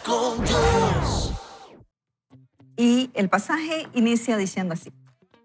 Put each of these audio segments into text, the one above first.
con Dios. Y el pasaje inicia diciendo así: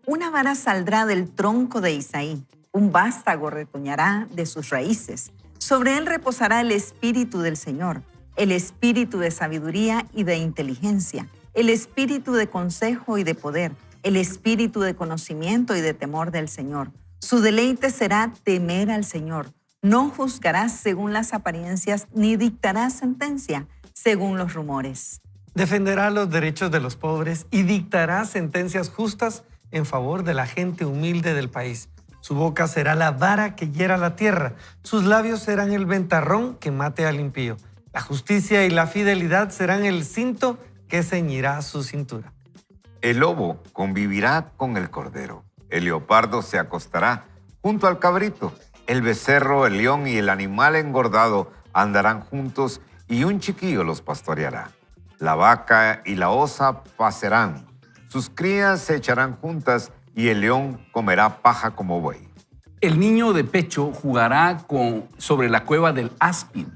una vara saldrá del tronco de Isaí, un vástago retoñará de sus raíces. Sobre él reposará el espíritu del Señor, el espíritu de sabiduría y de inteligencia, el espíritu de consejo y de poder, el espíritu de conocimiento y de temor del Señor. Su deleite será temer al Señor. No juzgará según las apariencias, ni dictará sentencia según los rumores. Defenderá los derechos de los pobres y dictará sentencias justas en favor de la gente humilde del país. Su boca será la vara que hiera la tierra, sus labios serán el ventarrón que mate al impío. La justicia y la fidelidad serán el cinto que ceñirá su cintura. El lobo convivirá con el cordero, el leopardo se acostará junto al cabrito, el becerro, el león y el animal engordado andarán juntos y un chiquillo los pastoreará. La vaca y la osa pacerán, sus crías se echarán juntas y el león comerá paja como buey. El niño de pecho jugará sobre la cueva del áspid,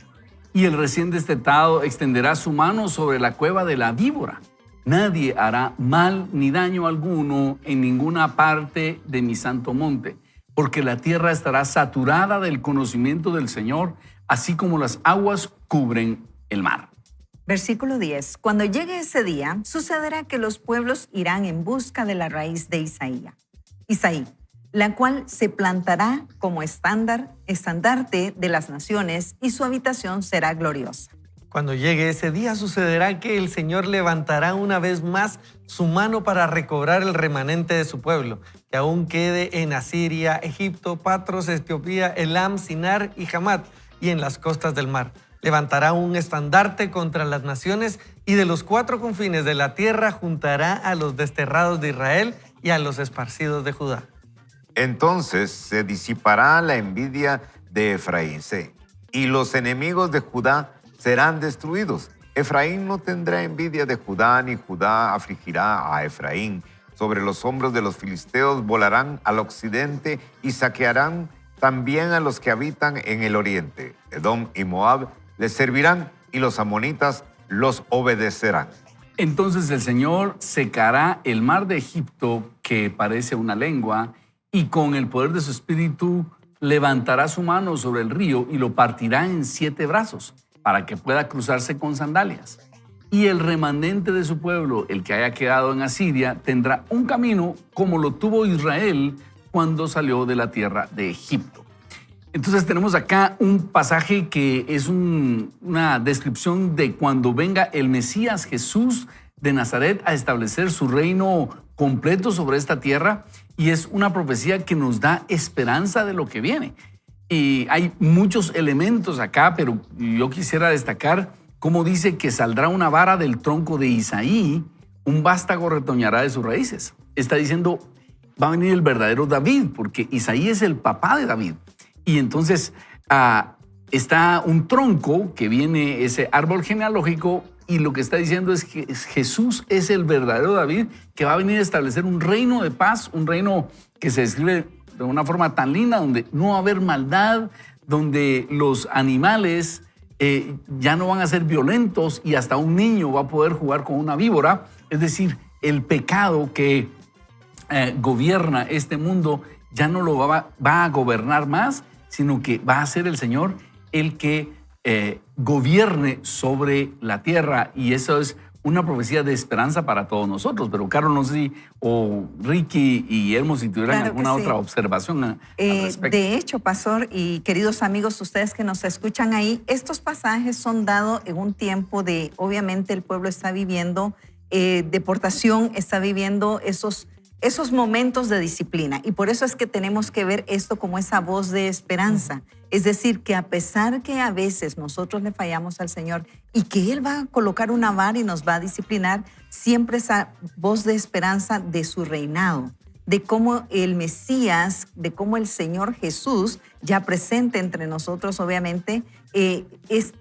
y el recién destetado extenderá su mano sobre la cueva de la víbora. Nadie hará mal ni daño alguno en ninguna parte de mi santo monte, porque la tierra estará saturada del conocimiento del Señor, así como las aguas cubren el mar. Versículo 10. Cuando llegue ese día, sucederá que los pueblos irán en busca de la raíz de Isaí, la cual se plantará como estandarte de las naciones, y su habitación será gloriosa. Cuando llegue ese día, sucederá que el Señor levantará una vez más su mano para recobrar el remanente de su pueblo, que aún quede en Asiria, Egipto, Patros, Etiopía, Elam, Sinar y Hamat, y en las costas del mar. Levantará un estandarte contra las naciones, y de los 4 confines de la tierra juntará a los desterrados de Israel y a los esparcidos de Judá. Entonces se disipará la envidia de Efraín, y los enemigos de Judá serán destruidos. Efraín no tendrá envidia de Judá, ni Judá afligirá a Efraín. Sobre los hombros de los filisteos volarán al occidente y saquearán también a los que habitan en el oriente. Edom y Moab les servirán y los amonitas los obedecerán. Entonces el Señor secará el mar de Egipto, que parece una lengua, y con el poder de su espíritu levantará su mano sobre el río y lo partirá en 7 brazos, para que pueda cruzarse con sandalias. Y el remanente de su pueblo, el que haya quedado en Asiria, tendrá un camino como lo tuvo Israel cuando salió de la tierra de Egipto. Entonces tenemos acá un pasaje que es una descripción de cuando venga el Mesías Jesús de Nazaret a establecer su reino completo sobre esta tierra, y es una profecía que nos da esperanza de lo que viene. Y hay muchos elementos acá, pero yo quisiera destacar cómo dice que saldrá una vara del tronco de Isaí, un vástago retoñará de sus raíces. Está diciendo, va a venir el verdadero David, porque Isaí es el papá de David. Y entonces está un tronco que viene ese árbol genealógico, y lo que está diciendo es que Jesús es el verdadero David, que va a venir a establecer un reino de paz, un reino que se describe de una forma tan linda, donde no va a haber maldad, donde los animales ya no van a ser violentos y hasta un niño va a poder jugar con una víbora. Es decir, el pecado que gobierna este mundo ya no lo va a gobernar más, sino que va a ser el Señor el que gobierne sobre la tierra, y eso es una profecía de esperanza para todos nosotros. Pero Carlos, no sé si, o Ricky y Guillermo, si tuvieran alguna otra observación al respecto. De hecho, pastor y queridos amigos, ustedes que nos escuchan ahí, estos pasajes son dados en un tiempo de, obviamente el pueblo está viviendo deportación, está viviendo esos momentos de disciplina, y por eso es que tenemos que ver esto como esa voz de esperanza. Es decir, que a pesar que a veces nosotros le fallamos al Señor y que Él va a colocar una vara y nos va a disciplinar, siempre esa voz de esperanza de su reinado, de cómo el Mesías, de cómo el Señor Jesús, ya presente entre nosotros, obviamente,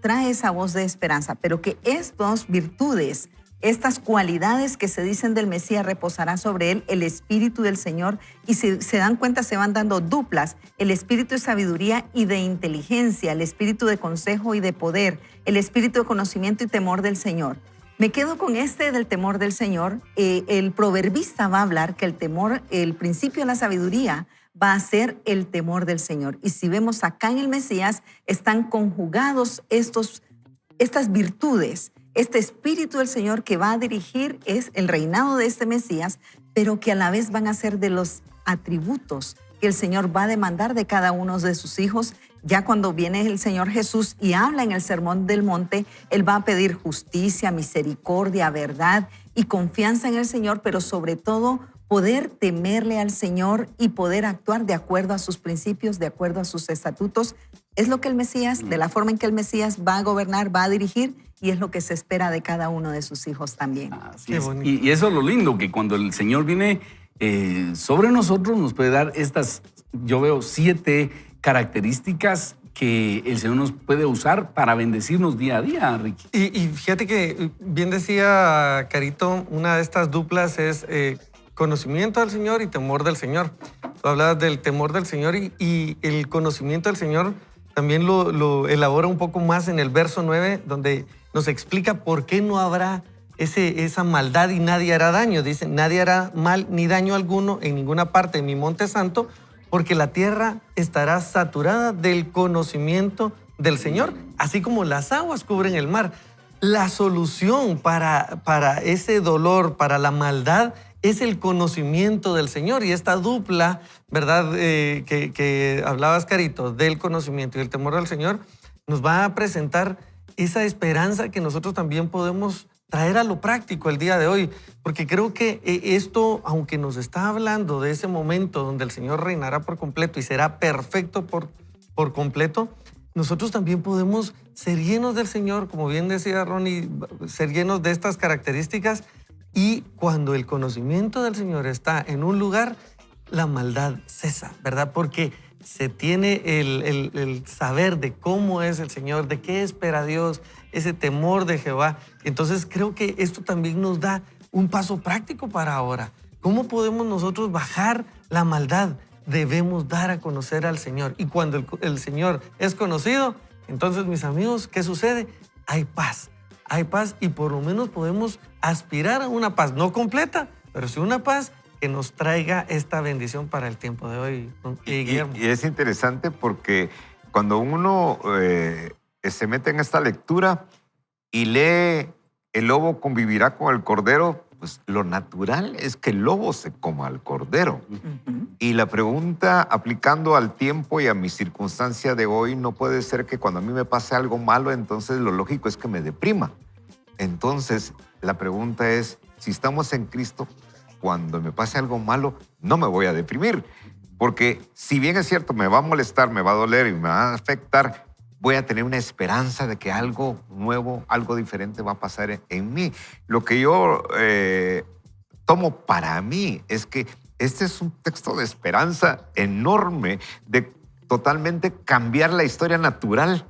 trae esa voz de esperanza, pero que estas virtudes estas cualidades que se dicen del Mesías reposará sobre él el Espíritu del Señor, y si se dan cuenta se van dando duplas: el Espíritu de sabiduría y de inteligencia, el Espíritu de consejo y de poder, el Espíritu de conocimiento y temor del Señor. Me quedo con este del temor del Señor. El proverbista va a hablar que el temor, el principio de la sabiduría, va a ser el temor del Señor. Y si vemos acá en el Mesías, están conjugados estas virtudes. Este Espíritu del Señor que va a dirigir es el reinado de este Mesías, pero que a la vez van a ser de los atributos que el Señor va a demandar de cada uno de sus hijos. Ya cuando viene el Señor Jesús y habla en el Sermón del Monte, Él va a pedir justicia, misericordia, verdad y confianza en el Señor, pero sobre todo poder temerle al Señor y poder actuar de acuerdo a sus principios, de acuerdo a sus estatutos. Es lo que el Mesías, de la forma en que el Mesías va a gobernar, va a dirigir, y es lo que se espera de cada uno de sus hijos también. Así es. Y eso es lo lindo, que cuando el Señor viene sobre nosotros, nos puede dar estas, yo veo 7 características que el Señor nos puede usar para bendecirnos día a día, Ricky. Y fíjate que bien decía Carito, una de estas duplas es conocimiento del Señor y temor del Señor. Tú hablabas del temor del Señor y el conocimiento del Señor también lo elabora un poco más en el verso 9, donde nos explica por qué no habrá esa maldad y nadie hará daño. Dice, nadie hará mal ni daño alguno en ninguna parte de mi monte santo, porque la tierra estará saturada del conocimiento del Señor, así como las aguas cubren el mar. La solución para ese dolor, para la maldad, es el conocimiento del Señor. Y esta dupla, ¿verdad?, que hablabas, Carito, del conocimiento y el temor del Señor, nos va a presentar esa esperanza que nosotros también podemos traer a lo práctico el día de hoy, porque creo que esto, aunque nos está hablando de ese momento donde el Señor reinará por completo y será perfecto por completo, nosotros también podemos ser llenos del Señor, como bien decía Ronnie, ser llenos de estas características, y cuando el conocimiento del Señor está en un lugar, la maldad cesa, ¿verdad? Porque se tiene el saber de cómo es el Señor, de qué espera Dios, ese temor de Jehová. Entonces creo que esto también nos da un paso práctico para ahora. ¿Cómo podemos nosotros bajar la maldad? Debemos dar a conocer al Señor. Y cuando el Señor es conocido, entonces, mis amigos, ¿qué sucede? Hay paz. Hay paz, y por lo menos podemos aspirar a una paz, no completa, pero sí una paz que nos traiga esta bendición para el tiempo de hoy, Guillermo. Y es interesante porque cuando uno se mete en esta lectura y lee el lobo convivirá con el cordero, pues lo natural es que el lobo se coma al cordero. Y la pregunta, aplicando al tiempo y a mi circunstancia de hoy, no puede ser que cuando a mí me pase algo malo, entonces lo lógico es que me deprima. Entonces, la pregunta es, si estamos en Cristo, cuando me pase algo malo, no me voy a deprimir. Porque si bien es cierto, me va a molestar, me va a doler y me va a afectar, voy a tener una esperanza de que algo nuevo, algo diferente va a pasar en mí. Lo que yo tomo para mí es que este es un texto de esperanza enorme, de totalmente cambiar la historia natural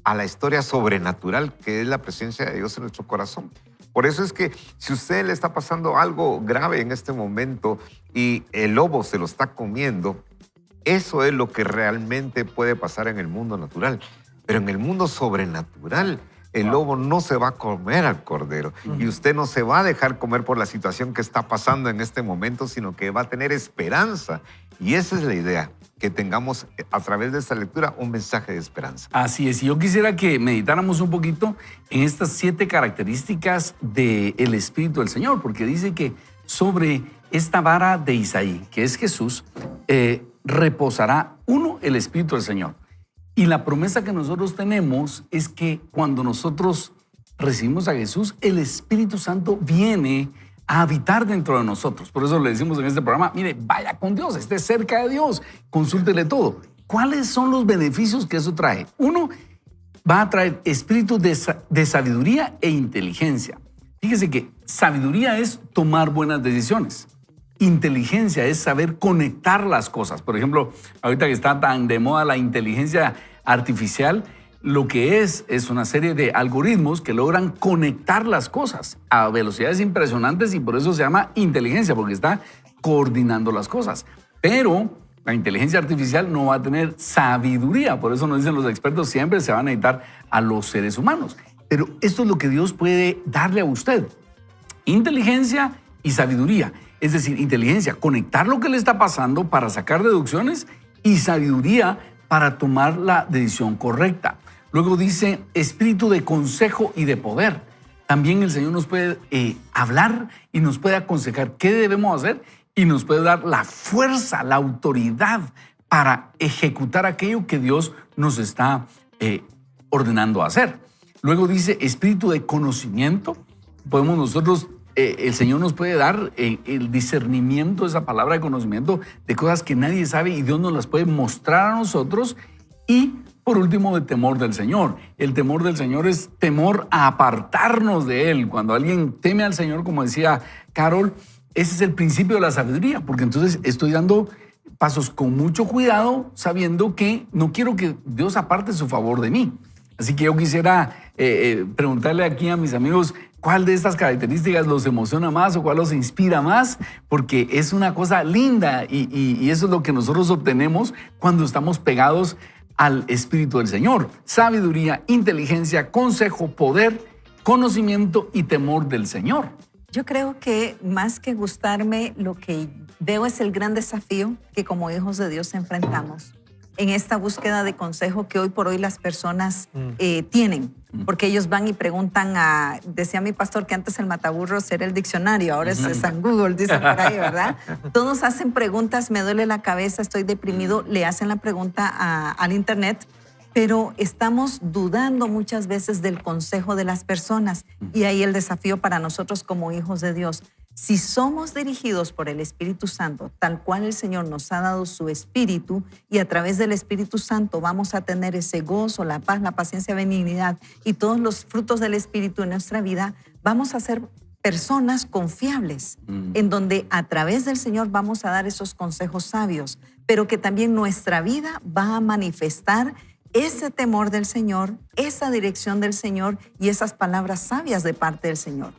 a la historia sobrenatural, que es la presencia de Dios en nuestro corazón. Por eso es que si usted le está pasando algo grave en este momento y el lobo se lo está comiendo, eso es lo que realmente puede pasar en el mundo natural. Pero en el mundo sobrenatural, el lobo no se va a comer al cordero. Y usted no se va a dejar comer por la situación que está pasando en este momento, sino que va a tener esperanza. Y esa es la idea, que tengamos a través de esta lectura un mensaje de esperanza. Así es. Y yo quisiera que meditáramos un poquito en estas 7 características del Espíritu del Señor, porque dice que sobre esta vara de Isaí, que es Jesús, reposará, uno, el Espíritu del Señor. Y la promesa que nosotros tenemos es que cuando nosotros recibimos a Jesús, el Espíritu Santo viene a habitar dentro de nosotros. Por eso le decimos en este programa, mire, vaya con Dios, esté cerca de Dios, consúltele todo. ¿Cuáles son los beneficios que eso trae? Uno, va a traer espíritu de sabiduría e inteligencia. Fíjese que sabiduría es tomar buenas decisiones. Inteligencia es saber conectar las cosas. Por ejemplo, ahorita que está tan de moda la inteligencia artificial, lo que es una serie de algoritmos que logran conectar las cosas a velocidades impresionantes y por eso se llama inteligencia, porque está coordinando las cosas. Pero la inteligencia artificial no va a tener sabiduría, por eso nos dicen los expertos, siempre se van a necesitar a los seres humanos. Pero esto es lo que Dios puede darle a usted: inteligencia y sabiduría. Es decir, inteligencia, conectar lo que le está pasando para sacar deducciones, y sabiduría para tomar la decisión correcta. Luego dice espíritu de consejo y de poder. También el Señor nos puede hablar y nos puede aconsejar qué debemos hacer y nos puede dar la fuerza, la autoridad para ejecutar aquello que Dios nos está ordenando hacer. Luego dice espíritu de conocimiento. Podemos nosotros, el Señor nos puede dar el discernimiento, esa palabra de conocimiento, de cosas que nadie sabe y Dios nos las puede mostrar a nosotros. Y por último, de temor del Señor. El temor del Señor es temor a apartarnos de Él. Cuando alguien teme al Señor, como decía Carol, ese es el principio de la sabiduría, porque entonces estoy dando pasos con mucho cuidado, sabiendo que no quiero que Dios aparte su favor de mí. Así que yo quisiera preguntarle aquí a mis amigos, ¿cuál de estas características los emociona más o cuál los inspira más? Porque es una cosa linda y eso es lo que nosotros obtenemos cuando estamos pegados al Espíritu del Señor. Sabiduría, inteligencia, consejo, poder, conocimiento y temor del Señor. Yo creo que más que gustarme, lo que veo es el gran desafío que como hijos de Dios enfrentamos en esta búsqueda de consejo que hoy por hoy las personas tienen. Porque ellos van y preguntan decía mi pastor que antes el mataburros era el diccionario, ahora es San Google, dicen por ahí, ¿verdad? Todos hacen preguntas, me duele la cabeza, estoy deprimido, le hacen la pregunta al internet, pero estamos dudando muchas veces del consejo de las personas. Y ahí el desafío para nosotros como hijos de Dios. Si somos dirigidos por el Espíritu Santo, tal cual el Señor nos ha dado su Espíritu, y a través del Espíritu Santo vamos a tener ese gozo, la paz, la paciencia, benignidad y todos los frutos del Espíritu en nuestra vida, vamos a ser personas confiables, en donde a través del Señor vamos a dar esos consejos sabios, pero que también nuestra vida va a manifestar ese temor del Señor, esa dirección del Señor y esas palabras sabias de parte del Señor.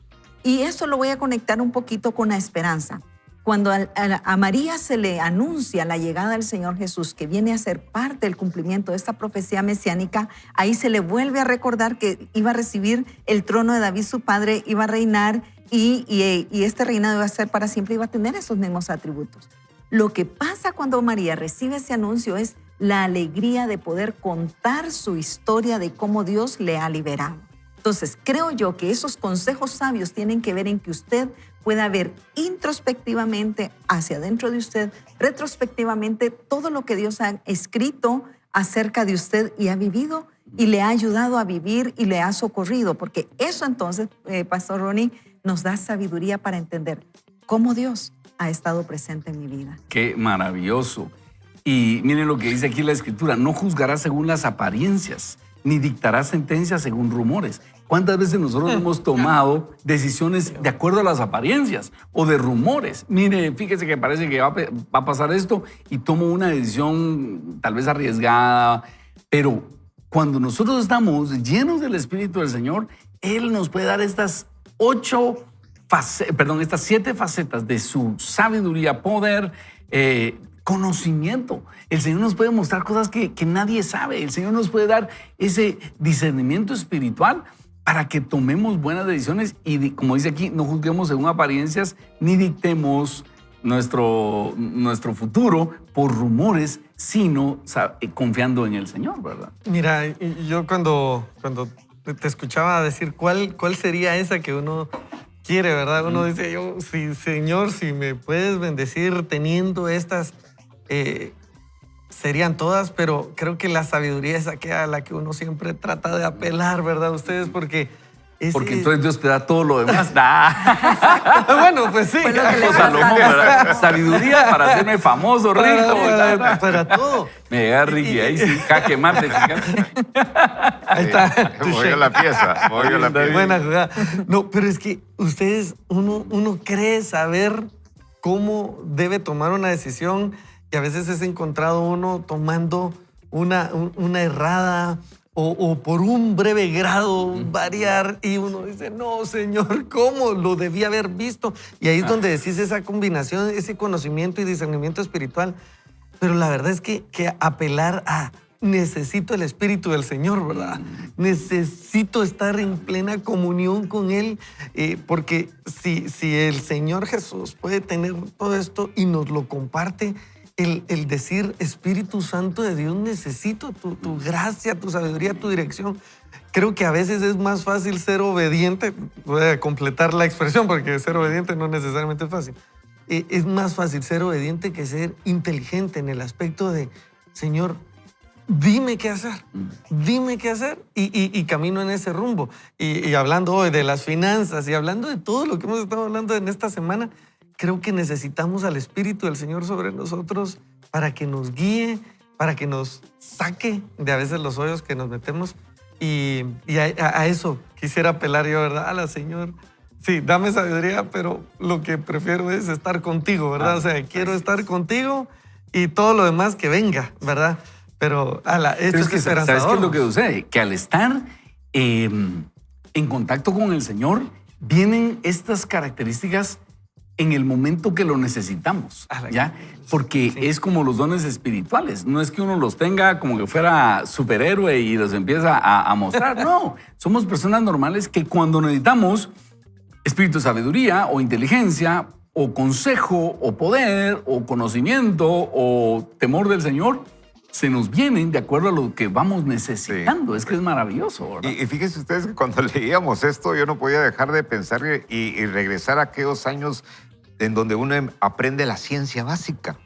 Y esto lo voy a conectar un poquito con la esperanza. Cuando a María se le anuncia la llegada del Señor Jesús, que viene a ser parte del cumplimiento de esta profecía mesiánica, ahí se le vuelve a recordar que iba a recibir el trono de David, su padre, iba a reinar y este reinado iba a ser para siempre, iba a tener esos mismos atributos. Lo que pasa cuando María recibe ese anuncio es la alegría de poder contar su historia de cómo Dios le ha liberado. Entonces, creo yo que esos consejos sabios tienen que ver en que usted pueda ver introspectivamente hacia adentro de usted, retrospectivamente, todo lo que Dios ha escrito acerca de usted y ha vivido y le ha ayudado a vivir y le ha socorrido, porque eso entonces, Pastor Ronnie, nos da sabiduría para entender cómo Dios ha estado presente en mi vida. Qué maravilloso. Y miren lo que dice aquí la Escritura: no juzgarás según las apariencias, ni dictarás sentencias según rumores. ¿Cuántas veces nosotros hemos tomado decisiones de acuerdo a las apariencias o de rumores? Mire, fíjese que parece que va a pasar esto y tomo una decisión tal vez arriesgada, pero cuando nosotros estamos llenos del Espíritu del Señor, Él nos puede dar estas 7 facetas de su sabiduría, poder, conocimiento. El Señor nos puede mostrar cosas que nadie sabe. El Señor nos puede dar ese discernimiento espiritual para que tomemos buenas decisiones y, como dice aquí, no juzguemos según apariencias ni dictemos nuestro futuro por rumores, sino confiando en el Señor, ¿verdad? Mira, yo cuando te escuchaba decir cuál sería esa que uno quiere, ¿verdad? Uno dice, sí, Señor, si me puedes bendecir teniendo estas, serían todas, pero creo que la sabiduría es aquella a la que uno siempre trata de apelar, ¿verdad? Ustedes, porque entonces Dios te da todo lo demás. Bueno, pues sí. Salomón, ¿verdad? Sabiduría para hacerme famoso, rico. Para todo. Me llega Ricky, ahí sí, jaque mate. Ahí está. Movió la pieza. Buena jugada. No, pero es que ustedes, uno cree saber cómo debe tomar una decisión y a veces es encontrado uno tomando una errada o por un breve grado variar y uno dice, no, Señor, ¿cómo? Lo debía haber visto. Y ahí es donde decís esa combinación, ese conocimiento y discernimiento espiritual. Pero la verdad es que apelar a necesito el Espíritu del Señor, ¿verdad? Necesito estar en plena comunión con Él, porque si el Señor Jesús puede tener todo esto y nos lo comparte, el decir, Espíritu Santo de Dios, necesito tu gracia, tu sabiduría, tu dirección. Creo que a veces es más fácil ser obediente. Voy a completar la expresión porque ser obediente no necesariamente es fácil. Es más fácil ser obediente que ser inteligente en el aspecto de, Señor, dime qué hacer, dime qué hacer y camino en ese rumbo. Y hablando hoy de las finanzas y hablando de todo lo que hemos estado hablando en esta semana, creo que necesitamos al Espíritu del Señor sobre nosotros para que nos guíe, para que nos saque de a veces los hoyos que nos metemos. Y a eso quisiera apelar yo, ¿verdad? A la Señor. Sí, dame sabiduría, pero lo que prefiero es estar contigo, ¿verdad? O sea, quiero estar contigo y todo lo demás que venga, ¿verdad? Pero esto es esperanzador. ¿Sabes qué es lo que sucede? Que al estar en contacto con el Señor, vienen estas características en el momento que lo necesitamos, ¿ya? Porque es como los dones espirituales. No es que uno los tenga como que fuera superhéroe y los empieza a mostrar. No, somos personas normales que cuando necesitamos espíritu de sabiduría o inteligencia o consejo o poder o conocimiento o temor del Señor, se nos vienen de acuerdo a lo que vamos necesitando. Es que es maravilloso, ¿verdad? Y fíjense ustedes que cuando leíamos esto, yo no podía dejar de pensar y regresar a aquellos años en donde uno aprende la ciencia básica.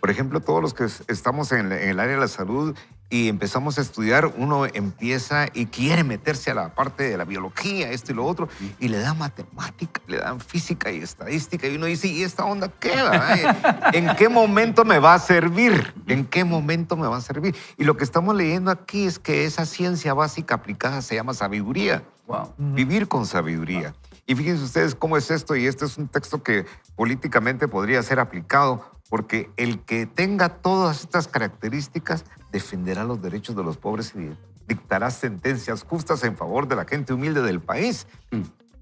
Por ejemplo, todos los que estamos en el área de la salud y empezamos a estudiar, uno empieza y quiere meterse a la parte de la biología, esto y lo otro, y le dan matemática, le dan física y estadística, y uno dice, ¿y esta onda qué va? ¿En qué momento me va a servir? ¿En qué momento me va a servir? Y lo que estamos leyendo aquí es que esa ciencia básica aplicada se llama sabiduría. Wow. Vivir con sabiduría. Y fíjense ustedes cómo es esto, y este es un texto que políticamente podría ser aplicado, porque el que tenga todas estas características defenderá los derechos de los pobres y dictará sentencias justas en favor de la gente humilde del país.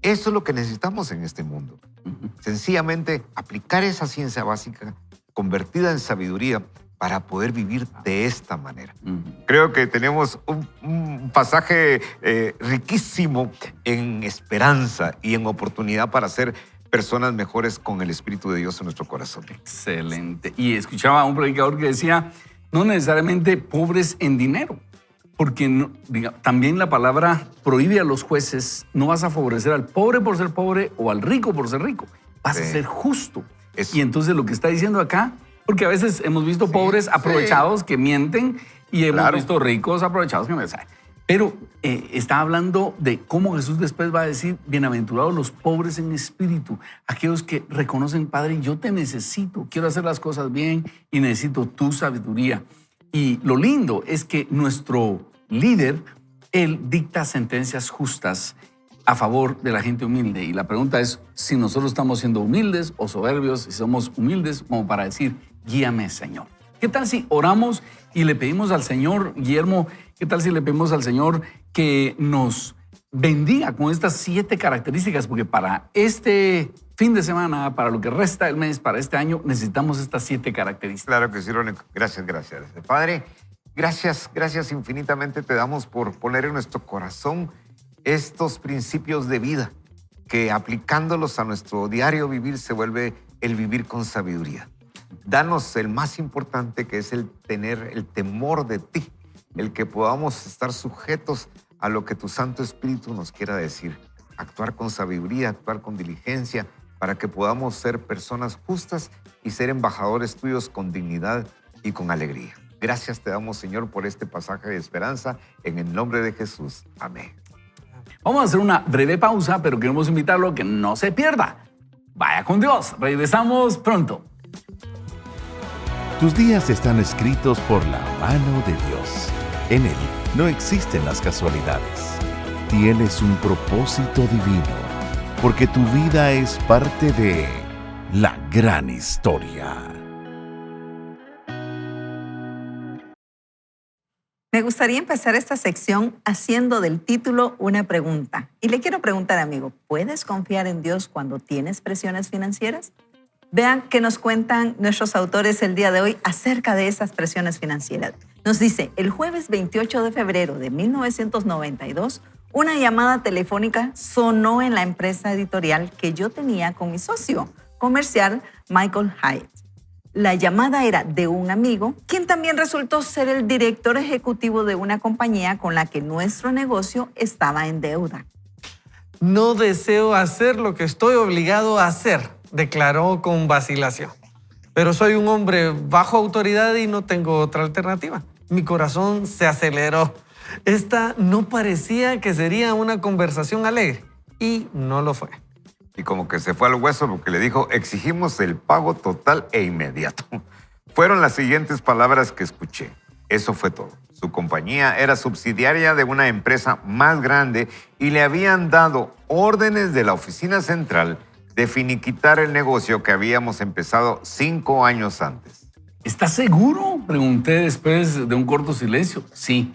Eso es lo que necesitamos en este mundo. Sencillamente aplicar esa ciencia básica convertida en sabiduría para poder vivir de esta manera. Creo que tenemos un pasaje riquísimo en esperanza y en oportunidad para ser personas mejores con el Espíritu de Dios en nuestro corazón. Excelente. Y escuchaba a un predicador que decía, no necesariamente pobres en dinero, porque también la palabra prohíbe a los jueces, no vas a favorecer al pobre por ser pobre o al rico por ser rico, vas a ser justo. Y entonces lo que está diciendo acá, porque a veces hemos visto pobres aprovechados que mienten y hemos visto ricos aprovechados que no saben. Pero está hablando de cómo Jesús después va a decir, bienaventurados los pobres en espíritu, aquellos que reconocen, Padre, yo te necesito, quiero hacer las cosas bien y necesito tu sabiduría. Y lo lindo es que nuestro líder, él dicta sentencias justas a favor de la gente humilde. Y la pregunta es si nosotros estamos siendo humildes o soberbios, si somos humildes como para decir, guíame, Señor. ¿Qué tal si oramos y le pedimos al Señor, Guillermo, qué tal si le pedimos al Señor que nos bendiga con estas 7 características? Porque para este fin de semana, para lo que resta del mes, para este año, necesitamos estas 7 características. Claro que sí, Ronnie. Gracias. Padre, gracias infinitamente te damos por poner en nuestro corazón estos principios de vida que aplicándolos a nuestro diario vivir se vuelve el vivir con sabiduría. Danos el más importante, que es el tener el temor de ti, el que podamos estar sujetos a lo que tu Santo Espíritu nos quiera decir. Actuar con sabiduría, actuar con diligencia, para que podamos ser personas justas y ser embajadores tuyos con dignidad y con alegría. Gracias te damos, Señor, por este pasaje de esperanza, en el nombre de Jesús. Amén. Vamos a hacer una breve pausa, pero queremos invitarlo a que no se pierda. Vaya con Dios. Regresamos pronto. Tus días están escritos por la mano de Dios. En Él no existen las casualidades. Tienes un propósito divino, porque tu vida es parte de la gran historia. Me gustaría empezar esta sección haciendo del título una pregunta. Y le quiero preguntar, amigo, ¿puedes confiar en Dios cuando tienes presiones financieras? Vean qué nos cuentan nuestros autores el día de hoy acerca de esas presiones financieras. Nos dice, el jueves 28 de febrero de 1992, una llamada telefónica sonó en la empresa editorial que yo tenía con mi socio comercial, Michael Hyatt. La llamada era de un amigo, quien también resultó ser el director ejecutivo de una compañía con la que nuestro negocio estaba en deuda. No deseo hacer lo que estoy obligado a hacer, declaró con vacilación. Pero soy un hombre bajo autoridad y no tengo otra alternativa. Mi corazón se aceleró. Esta no parecía que sería una conversación alegre y no lo fue. Y como que se fue al hueso porque le dijo, exigimos el pago total e inmediato. Fueron las siguientes palabras que escuché. Eso fue todo. Su compañía era subsidiaria de una empresa más grande y le habían dado órdenes de la oficina central de finiquitar el negocio que habíamos empezado 5 años antes. ¿Estás seguro?, pregunté después de un corto silencio. Sí.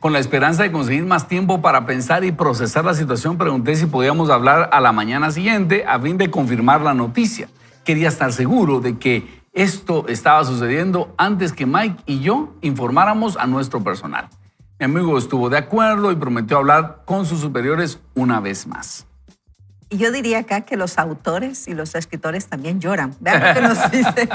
Con la esperanza de conseguir más tiempo para pensar y procesar la situación, pregunté si podíamos hablar a la mañana siguiente a fin de confirmar la noticia. Quería estar seguro de que esto estaba sucediendo antes que Mike y yo informáramos a nuestro personal. Mi amigo estuvo de acuerdo y prometió hablar con sus superiores una vez más. Y yo diría acá que los autores y los escritores también lloran. Vean lo que nos dice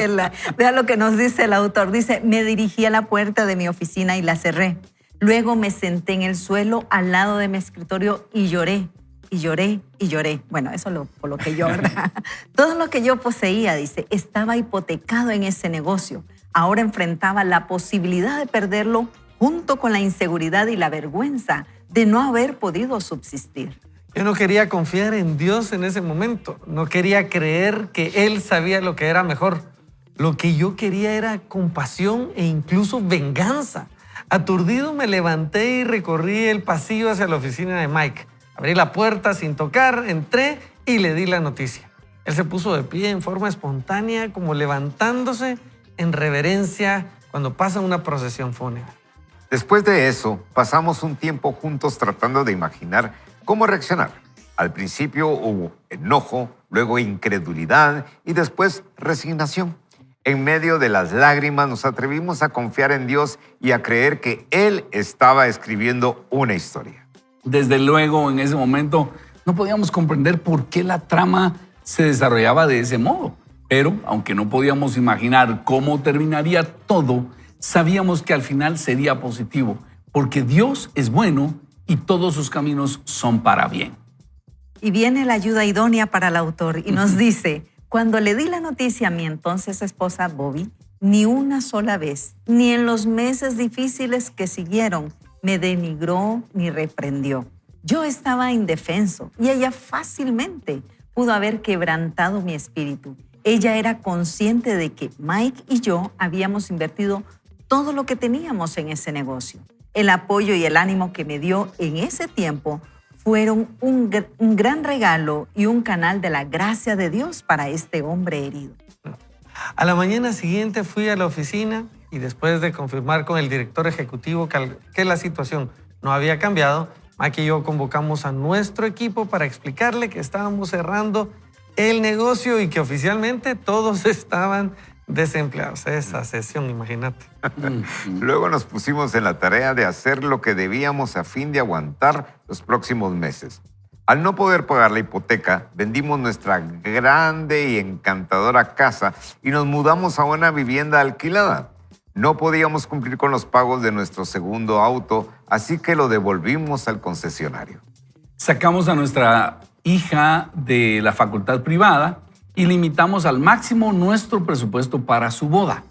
vean lo que nos dice el autor. Dice, me dirigí a la puerta de mi oficina y la cerré. Luego me senté en el suelo al lado de mi escritorio y lloré, y lloré, y lloré. Bueno, eso por lo que yo, ¿verdad? Todo lo que yo poseía, dice, estaba hipotecado en ese negocio. Ahora enfrentaba la posibilidad de perderlo junto con la inseguridad y la vergüenza de no haber podido subsistir. Yo no quería confiar en Dios en ese momento. No quería creer que Él sabía lo que era mejor. Lo que yo quería era compasión e incluso venganza. Aturdido me levanté y recorrí el pasillo hacia la oficina de Mike. Abrí la puerta sin tocar, entré y le di la noticia. Él se puso de pie en forma espontánea, como levantándose en reverencia cuando pasa una procesión fúnebre. Después de eso, pasamos un tiempo juntos tratando de imaginar cómo reaccionar. Al principio hubo enojo, luego incredulidad y después resignación. En medio de las lágrimas nos atrevimos a confiar en Dios y a creer que Él estaba escribiendo una historia. Desde luego, en ese momento no podíamos comprender por qué la trama se desarrollaba de ese modo. Pero, aunque no podíamos imaginar cómo terminaría todo, sabíamos que al final sería positivo, porque Dios es bueno y todos sus caminos son para bien. Y viene la ayuda idónea para el autor y nos dice, cuando le di la noticia a mi entonces esposa Bobby, ni una sola vez, ni en los meses difíciles que siguieron, me denigró ni reprendió. Yo estaba indefenso y ella fácilmente pudo haber quebrantado mi espíritu. Ella era consciente de que Mike y yo habíamos invertido todo lo que teníamos en ese negocio. El apoyo y el ánimo que me dio en ese tiempo fueron un gran regalo y un canal de la gracia de Dios para este hombre herido. A la mañana siguiente fui a la oficina y después de confirmar con el director ejecutivo que la situación no había cambiado, Mike y yo convocamos a nuestro equipo para explicarle que estábamos cerrando el negocio y que oficialmente todos estaban desempleados. Esa sesión, imagínate. Luego nos pusimos en la tarea de hacer lo que debíamos a fin de aguantar los próximos meses. Al no poder pagar la hipoteca, vendimos nuestra grande y encantadora casa y nos mudamos a una vivienda alquilada. No podíamos cumplir con los pagos de nuestro segundo auto, así que lo devolvimos al concesionario. Sacamos a nuestra hija de la facultad privada y limitamos al máximo nuestro presupuesto para su boda.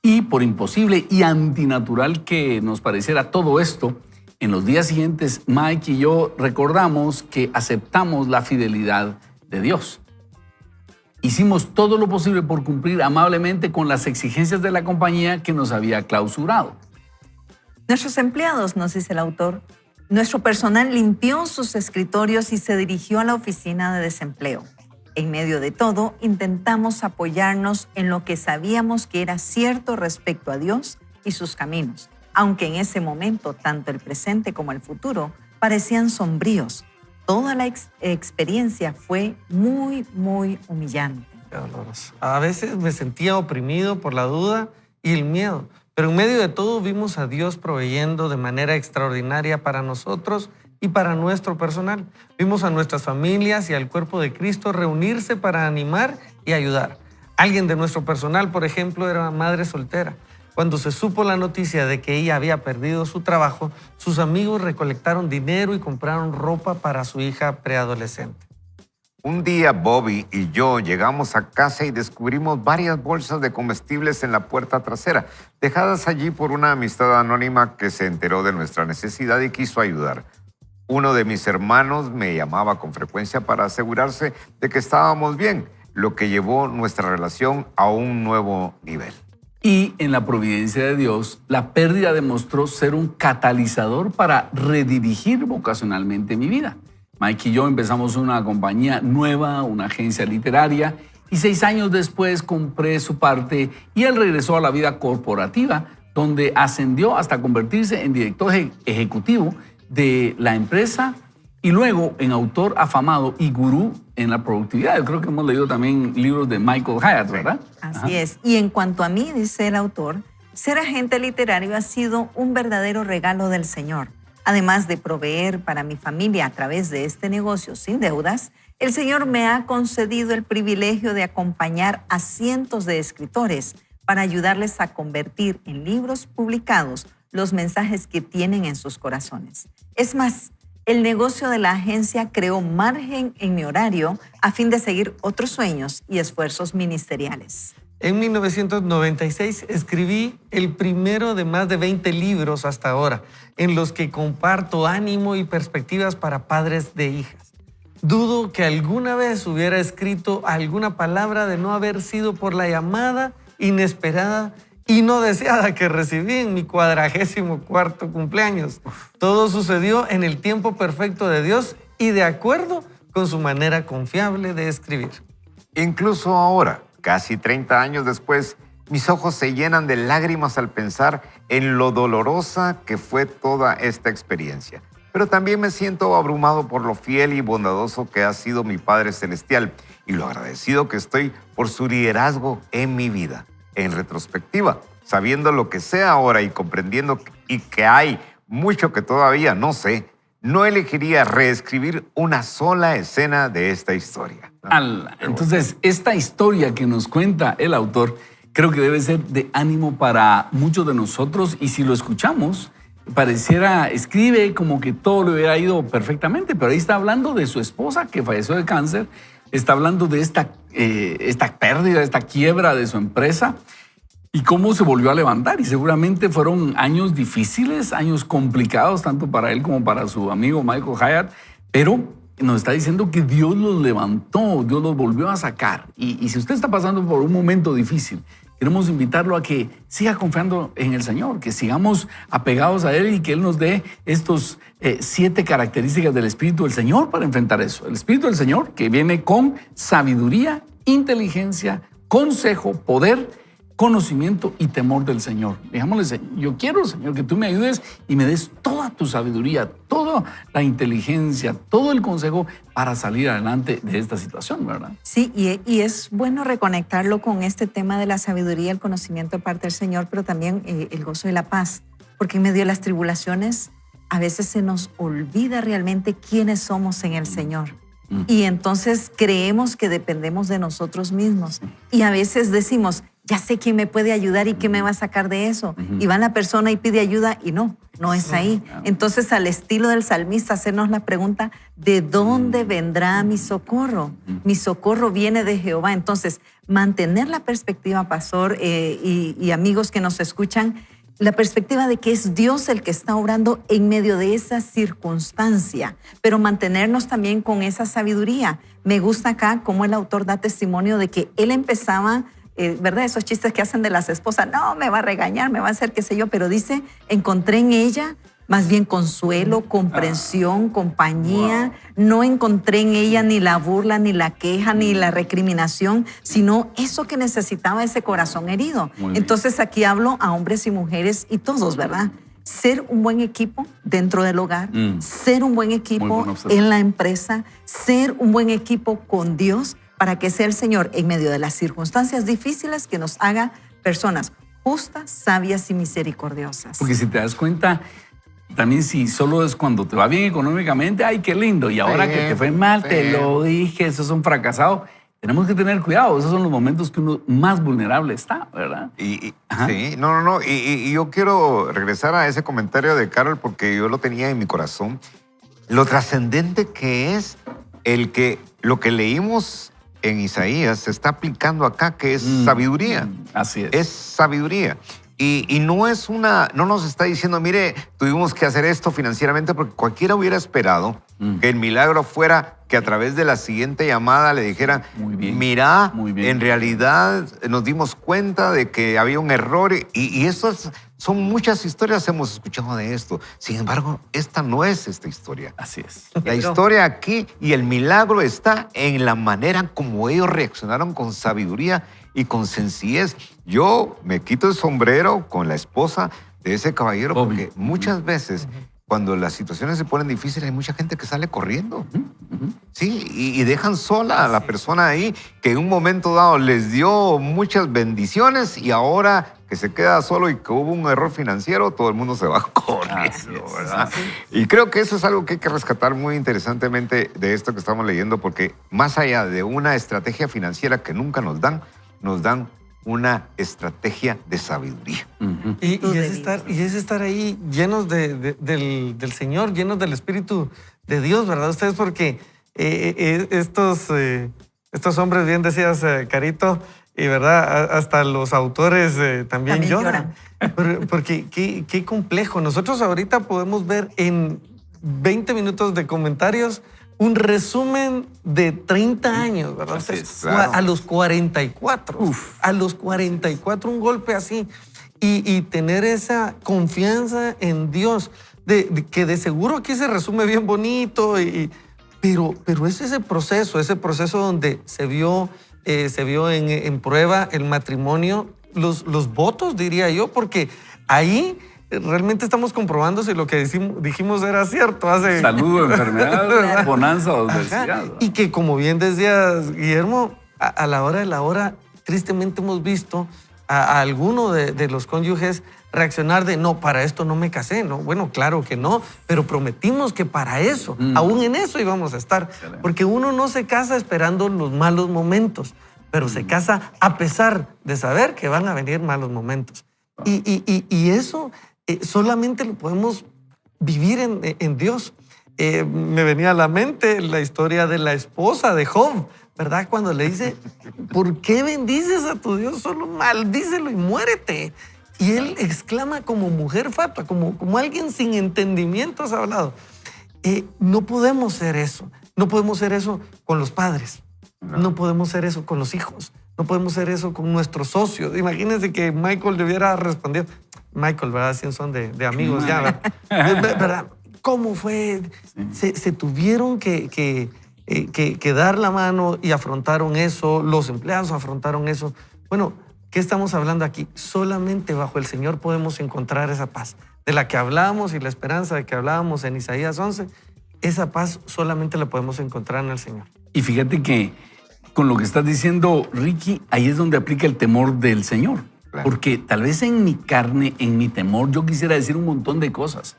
Y por imposible y antinatural que nos pareciera todo esto, en los días siguientes Mike y yo recordamos que aceptamos la fidelidad de Dios. Hicimos todo lo posible por cumplir amablemente con las exigencias de la compañía que nos había clausurado. Nuestros empleados, nos dice el autor, nuestro personal limpió sus escritorios y se dirigió a la oficina de desempleo. En medio de todo, intentamos apoyarnos en lo que sabíamos que era cierto respecto a Dios y sus caminos, aunque en ese momento tanto el presente como el futuro parecían sombríos. Toda la experiencia fue muy, muy humillante. Qué doloroso. A veces me sentía oprimido por la duda y el miedo, pero en medio de todo vimos a Dios proveyendo de manera extraordinaria para nosotros y para nuestro personal. Vimos a nuestras familias y al cuerpo de Cristo reunirse para animar y ayudar. Alguien de nuestro personal, por ejemplo, era madre soltera. Cuando se supo la noticia de que ella había perdido su trabajo, sus amigos recolectaron dinero y compraron ropa para su hija preadolescente. Un día Bobby y yo llegamos a casa y descubrimos varias bolsas de comestibles en la puerta trasera, dejadas allí por una amistad anónima que se enteró de nuestra necesidad y quiso ayudar. Uno de mis hermanos me llamaba con frecuencia para asegurarse de que estábamos bien, lo que llevó nuestra relación a un nuevo nivel. Y en la providencia de Dios, la pérdida demostró ser un catalizador para redirigir vocacionalmente mi vida. Mike y yo empezamos una compañía nueva, una agencia literaria, y 6 años después compré su parte y él regresó a la vida corporativa, donde ascendió hasta convertirse en director ejecutivo de la empresa y luego en autor afamado y gurú en la productividad. Yo creo que hemos leído también libros de Michael Hyatt, ¿verdad? Así es. Y en cuanto a mí, dice el autor, ser agente literario ha sido un verdadero regalo del Señor. Además de proveer para mi familia a través de este negocio sin deudas, el Señor me ha concedido el privilegio de acompañar a cientos de escritores para ayudarles a convertir en libros publicados los mensajes que tienen en sus corazones. Es más, el negocio de la agencia creó margen en mi horario a fin de seguir otros sueños y esfuerzos ministeriales. En 1996 escribí el primero de más de 20 libros hasta ahora, en los que comparto ánimo y perspectivas para padres de hijas. Dudo que alguna vez hubiera escrito alguna palabra de no haber sido por la llamada inesperada y no deseada que recibí en mi 44º cumpleaños. Todo sucedió en el tiempo perfecto de Dios y de acuerdo con su manera confiable de escribir. Incluso ahora, casi 30 años después, mis ojos se llenan de lágrimas al pensar en lo dolorosa que fue toda esta experiencia. Pero también me siento abrumado por lo fiel y bondadoso que ha sido mi Padre Celestial y lo agradecido que estoy por su liderazgo en mi vida. En retrospectiva, sabiendo lo que sé ahora y comprendiendo y que hay mucho que todavía no sé, no elegiría reescribir una sola escena de esta historia. Entonces, esta historia que nos cuenta el autor creo que debe ser de ánimo para muchos de nosotros y si lo escuchamos, pareciera, escribe como que todo le hubiera ido perfectamente, pero ahí está hablando de su esposa que falleció de cáncer, está hablando de esta pérdida, esta quiebra de su empresa y cómo se volvió a levantar. Y seguramente fueron años difíciles, años complicados, tanto para él como para su amigo Michael Hyatt, pero nos está diciendo que Dios los levantó, Dios los volvió a sacar. Y si usted está pasando por un momento difícil, queremos invitarlo a que siga confiando en el Señor, que sigamos apegados a Él y que Él nos dé estos 7 características del Espíritu del Señor para enfrentar eso. El Espíritu del Señor que viene con sabiduría, inteligencia, consejo, poder, conocimiento y temor del Señor. Digámosle, yo quiero, Señor, que tú me ayudes y me des toda tu sabiduría, toda la inteligencia, todo el consejo para salir adelante de esta situación, ¿verdad? Sí, y es bueno reconectarlo con este tema de la sabiduría, el conocimiento de parte del Señor, pero también el gozo y la paz, porque en medio de las tribulaciones a veces se nos olvida realmente quiénes somos en el Señor. Y entonces creemos que dependemos de nosotros mismos. Y a veces decimos, ya sé quién me puede ayudar y quién me va a sacar de eso. Y va la persona y pide ayuda y no es ahí. Entonces, al estilo del salmista, hacernos la pregunta, ¿de dónde vendrá mi socorro? Mi socorro viene de Jehová. Entonces, mantener la perspectiva, pastor y amigos que nos escuchan, la perspectiva de que es Dios el que está obrando en medio de esa circunstancia, pero mantenernos también con esa sabiduría. Me gusta acá cómo el autor da testimonio de que él empezaba, ¿verdad? Esos chistes que hacen de las esposas, no, me va a regañar, me va a hacer qué sé yo, pero dice, encontré en ella más bien consuelo, comprensión, compañía. No encontré en ella ni la burla, ni la queja, ni la recriminación, sino eso que necesitaba ese corazón herido. Entonces aquí hablo a hombres y mujeres y todos, ¿verdad? ser un buen equipo dentro del hogar, ser un buen Muy equipo buena observación. en la empresa, ser un buen equipo con Dios para que sea el Señor en medio de las circunstancias difíciles que nos haga personas justas, sabias y misericordiosas. Porque si te das cuenta, también si solo es cuando te va bien económicamente, ¡ay, qué lindo! Y ahora Sí, que te fue mal, sí. te lo dije, eso es un fracasado. Tenemos que tener cuidado, esos son los momentos que uno más vulnerable está, ¿verdad? Ajá. Sí, no. Y yo quiero regresar a ese comentario de Carol porque yo lo tenía en mi corazón. Lo trascendente que es lo que leímos en Isaías se está aplicando acá, que es sabiduría. Así es. Es sabiduría. Y no nos está diciendo, mire, tuvimos que hacer esto financieramente, porque cualquiera hubiera esperado que el milagro fuera que a través de la siguiente llamada le dijeran, Muy bien, mira, muy bien. en realidad nos dimos cuenta de que había un error y estas son muchas historias, hemos escuchado de esto. Sin embargo, esta no es esta historia. Así es. La historia aquí y el milagro está en la manera como ellos reaccionaron con sabiduría y con sencillez. Yo me quito el sombrero con la esposa de ese caballero Obvio. porque muchas veces cuando las situaciones se ponen difíciles hay mucha gente que sale corriendo. Sí, y dejan sola a la persona ahí que en un momento dado les dio muchas bendiciones y ahora que se queda solo y que hubo un error financiero, todo el mundo se va Así corriendo, es, ¿verdad? Y creo que eso es algo que hay que rescatar muy interesantemente de esto que estamos leyendo, porque más allá de una estrategia financiera que nunca nos dan una estrategia de sabiduría. Y es estar ahí llenos del Señor, llenos del Espíritu de Dios, ¿verdad? Ustedes, porque estos hombres, bien decías, Carito, y verdad, hasta los autores también lloran. Porque qué complejo. Nosotros ahorita podemos ver en 20 minutos de comentarios un resumen de 30 años, ¿verdad? Así es, Ustedes, claro. A los 44. A los 44 un golpe así. Y tener esa confianza en Dios, que de seguro aquí se resume bien bonito, pero es ese proceso donde se vio en prueba el matrimonio, los votos, diría yo, porque ahí realmente estamos comprobando si lo que dijimos era cierto. Salud, enfermedad, bonanza o adversidad. Ajá. Y que, como bien decías, Guillermo, a la hora de la hora, tristemente hemos visto a alguno de los cónyuges reaccionar de, no, para esto no me casé, ¿no? Bueno, claro que no, pero prometimos que para eso, aún en eso íbamos a estar. Excelente. Porque uno no se casa esperando los malos momentos, pero se casa a pesar de saber que van a venir malos momentos. Y eso solamente lo podemos vivir en Dios. Me venía a la mente la historia de la esposa de Job, ¿verdad? Cuando le dice, ¿por qué bendices a tu Dios? Solo maldícelo y muérete. Y él exclama como mujer fatua, como alguien sin entendimiento has hablado. No podemos ser eso. No podemos ser eso con los padres. No podemos ser eso con los hijos. No podemos ser eso con nuestros socios. Imagínense que Michael le hubiera respondido. Michael, ¿verdad? Si son de amigos ya, ¿verdad? ¿Cómo fue? Se tuvieron que dar la mano y afrontaron eso. Los empleados afrontaron eso. Bueno, ¿qué estamos hablando aquí? Solamente bajo el Señor podemos encontrar esa paz de la que hablábamos y la esperanza de que hablábamos en Isaías 11. Esa paz solamente la podemos encontrar en el Señor. Y fíjate que con lo que estás diciendo, Ricky, ahí es donde aplica el temor del Señor. Claro. Porque tal vez en mi carne, en mi temor, yo quisiera decir un montón de cosas.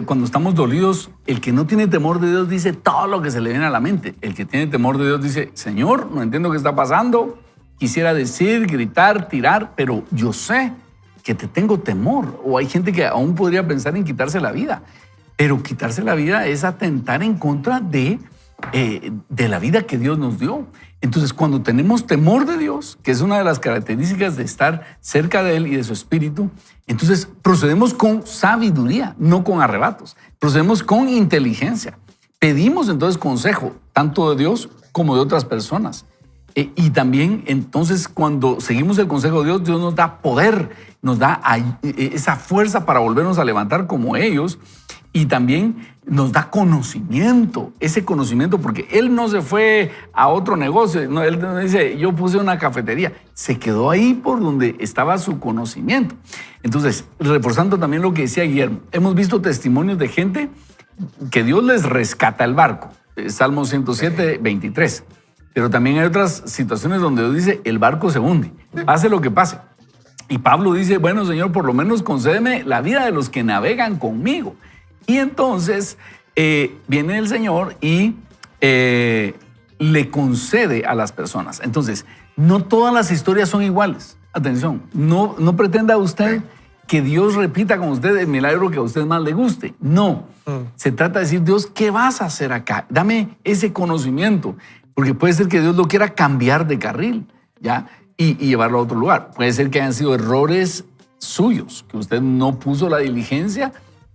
Cuando estamos dolidos, el que no tiene temor de Dios dice todo lo que se le viene a la mente. El que tiene temor de Dios dice, Señor, no entiendo qué está pasando. Quisiera decir, gritar, tirar, pero yo sé que te tengo temor. O hay gente que aún podría pensar en quitarse la vida. Pero quitarse la vida es atentar en contra de la vida que Dios nos dio. Entonces, cuando tenemos temor de Dios, que es una de las características de estar cerca de Él y de su Espíritu, entonces procedemos con sabiduría, no con arrebatos. Procedemos con inteligencia. Pedimos entonces consejo, tanto de Dios como de otras personas. Y también, entonces, cuando seguimos el consejo de Dios, Dios nos da poder, nos da esa fuerza para volvernos a levantar como ellos. Y también nos da conocimiento, ese conocimiento, porque él no se fue a otro negocio, no, él no dice, yo puse una cafetería, se quedó ahí por donde estaba su conocimiento. Entonces, reforzando también lo que decía Guillermo, hemos visto testimonios de gente que Dios les rescata el barco, Salmo 107, 23. Pero también hay otras situaciones donde Dios dice, el barco se hunde, pase lo que pase. Y Pablo dice, bueno, Señor, por lo menos concédeme la vida de los que navegan conmigo. Y entonces viene el Señor y le concede a las personas. Entonces, no todas las historias son iguales. Atención, no pretenda usted que Dios repita con usted el milagro que a usted más le guste. No, se trata de decir, Dios, ¿qué vas a hacer acá? Dame ese conocimiento, porque puede ser que Dios lo quiera cambiar de carril, ¿ya? Y llevarlo a otro lugar. Puede ser que hayan sido errores suyos, que usted no puso la diligencia,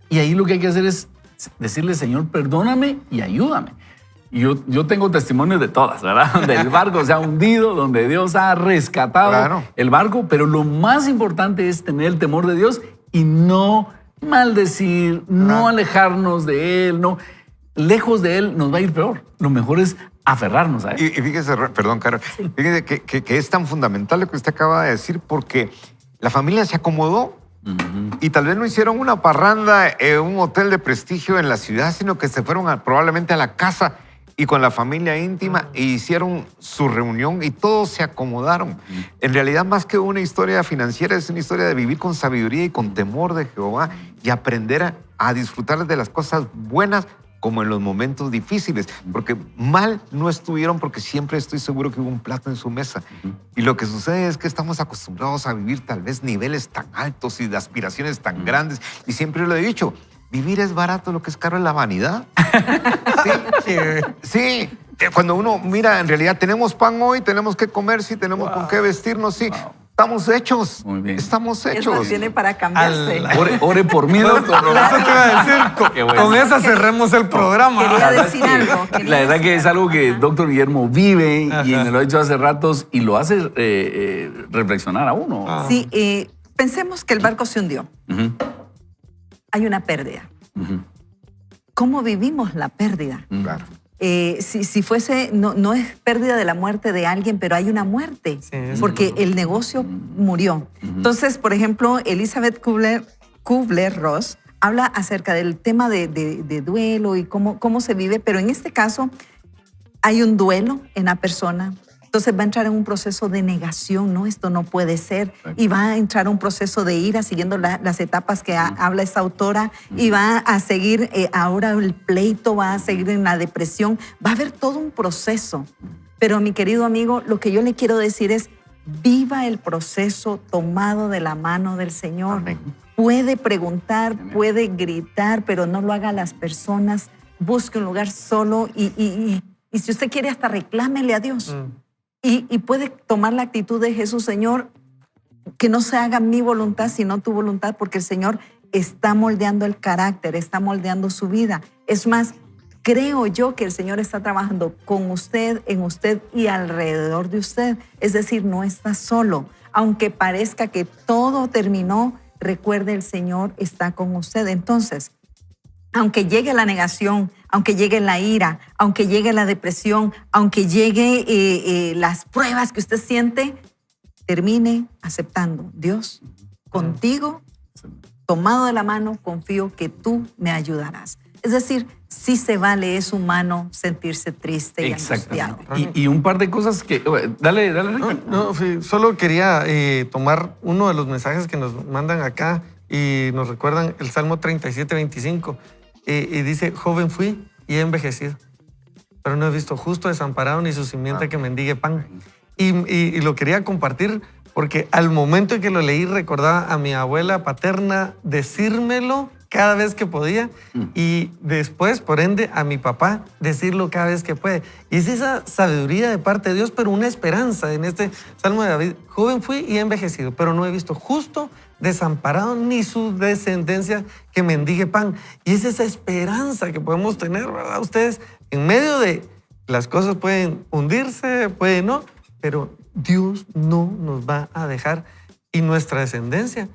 y ahí lo que hay que hacer es decirle, Señor, perdóname y ayúdame. Y yo tengo testimonios de todas, ¿verdad? Donde el barco se ha hundido, donde Dios ha rescatado el barco, pero lo más importante es tener el temor de Dios y no maldecir, no alejarnos de Él, no. Lejos de Él nos va a ir peor. Lo mejor es aferrarnos a Él. Y fíjese, perdón, Caro, fíjese que es tan fundamental lo que usted acaba de decir, porque la familia se acomodó. Y tal vez no hicieron una parranda en un hotel de prestigio en la ciudad, sino que se fueron probablemente a la casa y con la familia íntima e hicieron su reunión y todos se acomodaron. En realidad, más que una historia financiera, es una historia de vivir con sabiduría y con temor de Jehová y aprender a disfrutar de las cosas buenas como en los momentos difíciles, porque mal no estuvieron, porque siempre estoy seguro que hubo un plato en su mesa. Y lo que sucede es que estamos acostumbrados a vivir tal vez niveles tan altos y de aspiraciones tan grandes. Y siempre lo he dicho, vivir es barato, lo que es caro es la vanidad. Sí. Cuando uno mira, en realidad tenemos pan hoy, tenemos que comer, sí, tenemos con qué vestirnos, sí. Estamos hechos. Muy bien. Estamos Es hechos. más, tiene para cambiarse. Ore por mí, doctor. Eso te iba a decir. Qué bueno. Con esa cerremos el programa. Quería La decir verdad es que- algo. La verdad que es algo que el doctor Guillermo vive y me lo ha hecho hace ratos y lo hace reflexionar a uno. Sí, pensemos que el barco se hundió. Ujú, Hay una pérdida. ujú, ¿Cómo vivimos la pérdida? Claro. Si fuese, no es pérdida de la muerte de alguien, pero hay una muerte, Sí, es porque el negocio murió. Entonces, por ejemplo, Elizabeth Kubler-Ross habla acerca del tema de duelo y cómo se vive, pero en este caso hay un duelo en la persona. Entonces va a entrar en un proceso de negación, ¿no? Esto no puede ser. Y va a entrar un proceso de ira siguiendo las etapas que habla esta autora. Y va a seguir, ahora el pleito, va a seguir en la depresión. Va a haber todo un proceso. Pero mi querido amigo, lo que yo le quiero decir es, viva el proceso tomado de la mano del Señor. Amén. Puede preguntar, puede gritar, pero no lo haga a las personas. Busque un lugar solo y si usted quiere, hasta reclámele a Dios. Y puede tomar la actitud de Jesús, Señor, que no se haga mi voluntad, sino tu voluntad, porque el Señor está moldeando el carácter, está moldeando su vida. Es más, creo yo que el Señor está trabajando con usted, en usted y alrededor de usted. Es decir, no está solo. Aunque parezca que todo terminó, recuerde, el Señor está con usted. Entonces, aunque llegue la negación, aunque llegue la ira, aunque llegue la depresión, aunque llegue las pruebas que usted siente, termine aceptando. Dios, contigo, tomado de la mano, confío que tú me ayudarás. Es decir, sí se vale, es humano sentirse triste y angustiado. Y un par de cosas que... Dale, Ricky. No, sí, solo quería tomar uno de los mensajes que nos mandan acá y nos recuerdan el Salmo 37, 25. Y dice, joven fui y he envejecido, pero no he visto justo desamparado ni su simiente que mendigue pan. Y lo quería compartir porque al momento en que lo leí recordaba a mi abuela paterna decírmelo cada vez que podía y después, por ende, a mi papá decirlo cada vez que puede. Y es esa sabiduría de parte de Dios, pero una esperanza en este Salmo de David. Joven fui y he envejecido, pero no he visto justo desamparado ni su descendencia que mendigue pan. Y es esa esperanza que podemos tener, ¿verdad? Ustedes, en medio de las cosas pueden hundirse, pueden no, pero Dios no nos va a dejar y nuestra descendencia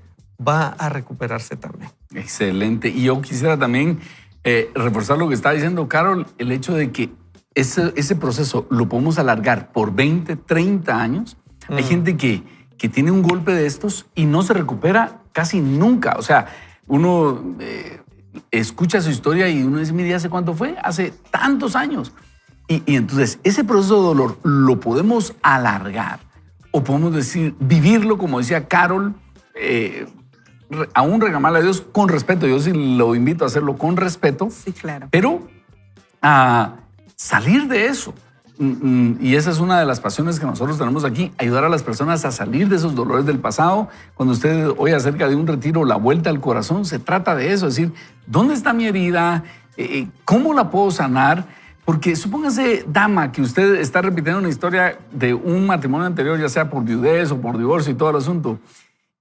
va a recuperarse también. Excelente. Y yo quisiera también reforzar lo que está diciendo Carol, el hecho de que ese proceso lo podemos alargar por 20, 30 años. Hay gente que tiene un golpe de estos y no se recupera casi nunca. O sea, uno escucha su historia y uno dice, mire, ¿hace cuánto fue? Hace tantos años. Y entonces ese proceso de dolor lo podemos alargar o podemos decir, vivirlo, como decía Carol, aún reclamarle a Dios con respeto. Yo sí lo invito a hacerlo con respeto. Sí, claro. Pero a salir de eso. Y esa es una de las pasiones que nosotros tenemos aquí, ayudar a las personas a salir de esos dolores del pasado. Cuando usted oye acerca de un retiro, la vuelta al corazón, se trata de eso, es decir, ¿dónde está mi herida? ¿Cómo la puedo sanar? Porque supóngase, dama, que usted está repitiendo una historia de un matrimonio anterior, ya sea por viudez o por divorcio y todo el asunto,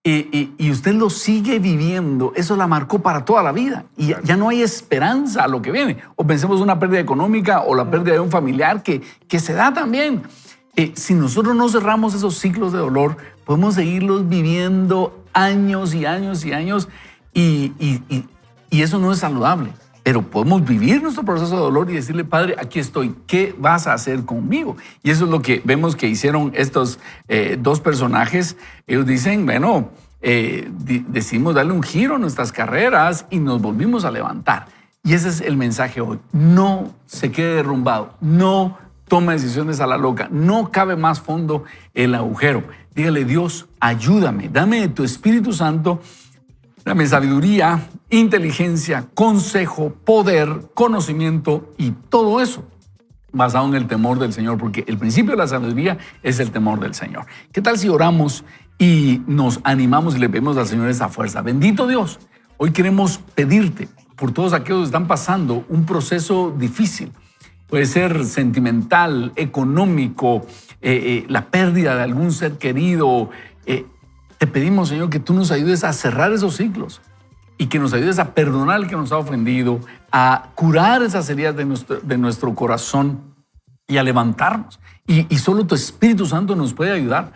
y usted lo sigue viviendo, eso la marcó para toda la vida y ya no hay esperanza a lo que viene. O pensemos una pérdida económica o la pérdida de un familiar que se da también. Si nosotros no cerramos esos ciclos de dolor, podemos seguirlos viviendo años y años y años y eso no es saludable. Pero podemos vivir nuestro proceso de dolor y decirle, Padre, aquí estoy, ¿qué vas a hacer conmigo? Y eso es lo que vemos que hicieron estos dos personajes. Ellos dicen, bueno, decidimos darle un giro a nuestras carreras y nos volvimos a levantar. Y ese es el mensaje hoy. No se quede derrumbado, no tome decisiones a la loca, no cabe más fondo el agujero. Dígale, Dios, ayúdame, dame de tu Espíritu Santo. Dame sabiduría, inteligencia, consejo, poder, conocimiento y todo eso basado en el temor del Señor, porque el principio de la sabiduría es el temor del Señor. ¿Qué tal si oramos y nos animamos y le pedimos al Señor esa fuerza? Bendito Dios, hoy queremos pedirte por todos aquellos que están pasando un proceso difícil. Puede ser sentimental, económico, la pérdida de algún ser querido. Te pedimos, Señor, que tú nos ayudes a cerrar esos ciclos y que nos ayudes a perdonar al que nos ha ofendido, a curar esas heridas de nuestro corazón y a levantarnos. Y solo tu Espíritu Santo nos puede ayudar.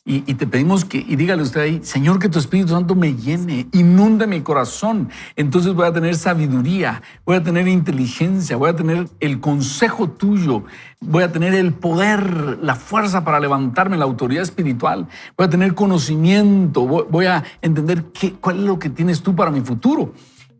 Y te pedimos que, y dígale usted ahí, Señor, que tu Espíritu Santo me llene, inunde mi corazón. Entonces voy a tener sabiduría, voy a tener inteligencia, voy a tener el consejo tuyo, voy a tener el poder, la fuerza para levantarme, la autoridad espiritual, voy a tener conocimiento, voy a entender cuál es lo que tienes tú para mi futuro.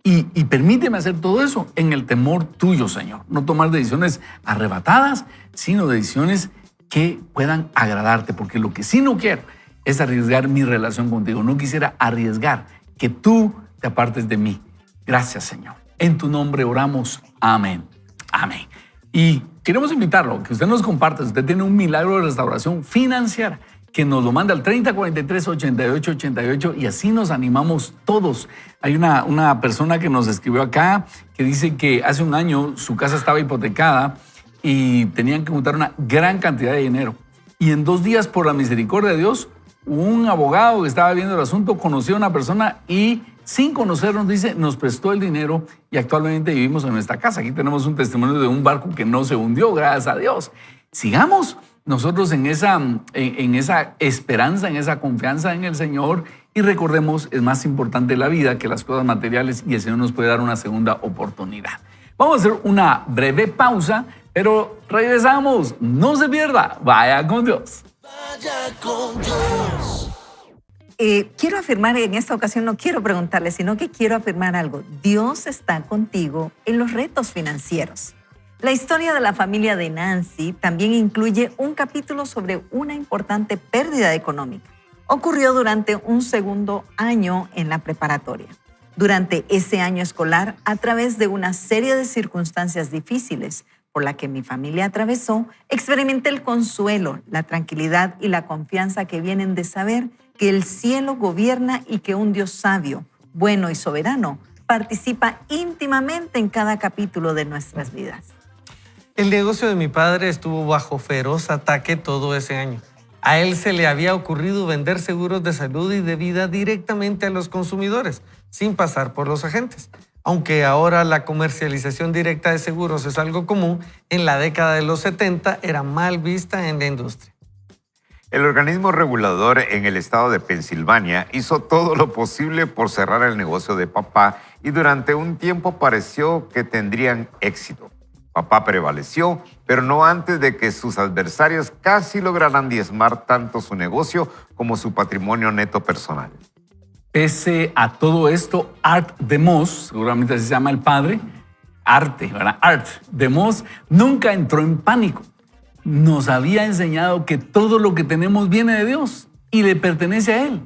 Y permíteme hacer todo eso en el temor tuyo, Señor. No tomar decisiones arrebatadas, sino decisiones que puedan agradarte, porque lo que sí no quiero es arriesgar mi relación contigo. No quisiera arriesgar que tú te apartes de mí. Gracias, Señor. En tu nombre oramos. Amén. Amén. Y queremos invitarlo, que usted nos comparta. Si usted tiene un milagro de restauración financiera, que nos lo mande al 3043-8888 y así nos animamos todos. Hay una persona que nos escribió acá que dice que hace un año su casa estaba hipotecada y tenían que juntar una gran cantidad de dinero. Y en 2 días, por la misericordia de Dios, un abogado que estaba viendo el asunto conoció a una persona y sin conocernos, dice, nos prestó el dinero y actualmente vivimos en nuestra casa. Aquí tenemos un testimonio de un barco que no se hundió, gracias a Dios. Sigamos nosotros en esa esperanza, en esa confianza en el Señor y recordemos, es más importante la vida que las cosas materiales y el Señor nos puede dar una segunda oportunidad. Vamos a hacer una breve pausa, pero regresamos. No se pierda. Vaya con Dios. Vaya con Dios. Quiero afirmar, en esta ocasión no quiero preguntarle, sino que quiero afirmar algo. Dios está contigo en los retos financieros. La historia de la familia de Nancy también incluye un capítulo sobre una importante pérdida económica. Ocurrió durante un segundo año en la preparatoria. Durante ese año escolar, a través de una serie de circunstancias difíciles por la que mi familia atravesó, experimenté el consuelo, la tranquilidad y la confianza que vienen de saber que el cielo gobierna y que un Dios sabio, bueno y soberano participa íntimamente en cada capítulo de nuestras vidas. El negocio de mi padre estuvo bajo feroz ataque todo ese año. A él se le había ocurrido vender seguros de salud y de vida directamente a los consumidores, sin pasar por los agentes. Aunque ahora la comercialización directa de seguros es algo común, en la década de los 70 era mal vista en la industria. El organismo regulador en el estado de Pensilvania hizo todo lo posible por cerrar el negocio de papá y durante un tiempo pareció que tendrían éxito. Papá prevaleció, pero no antes de que sus adversarios casi lograran diezmar tanto su negocio como su patrimonio neto personal. Pese a todo esto, Art DeMoss, seguramente así se llama el padre, ¿verdad? Art DeMoss nunca entró en pánico. Nos había enseñado que todo lo que tenemos viene de Dios y le pertenece a Él,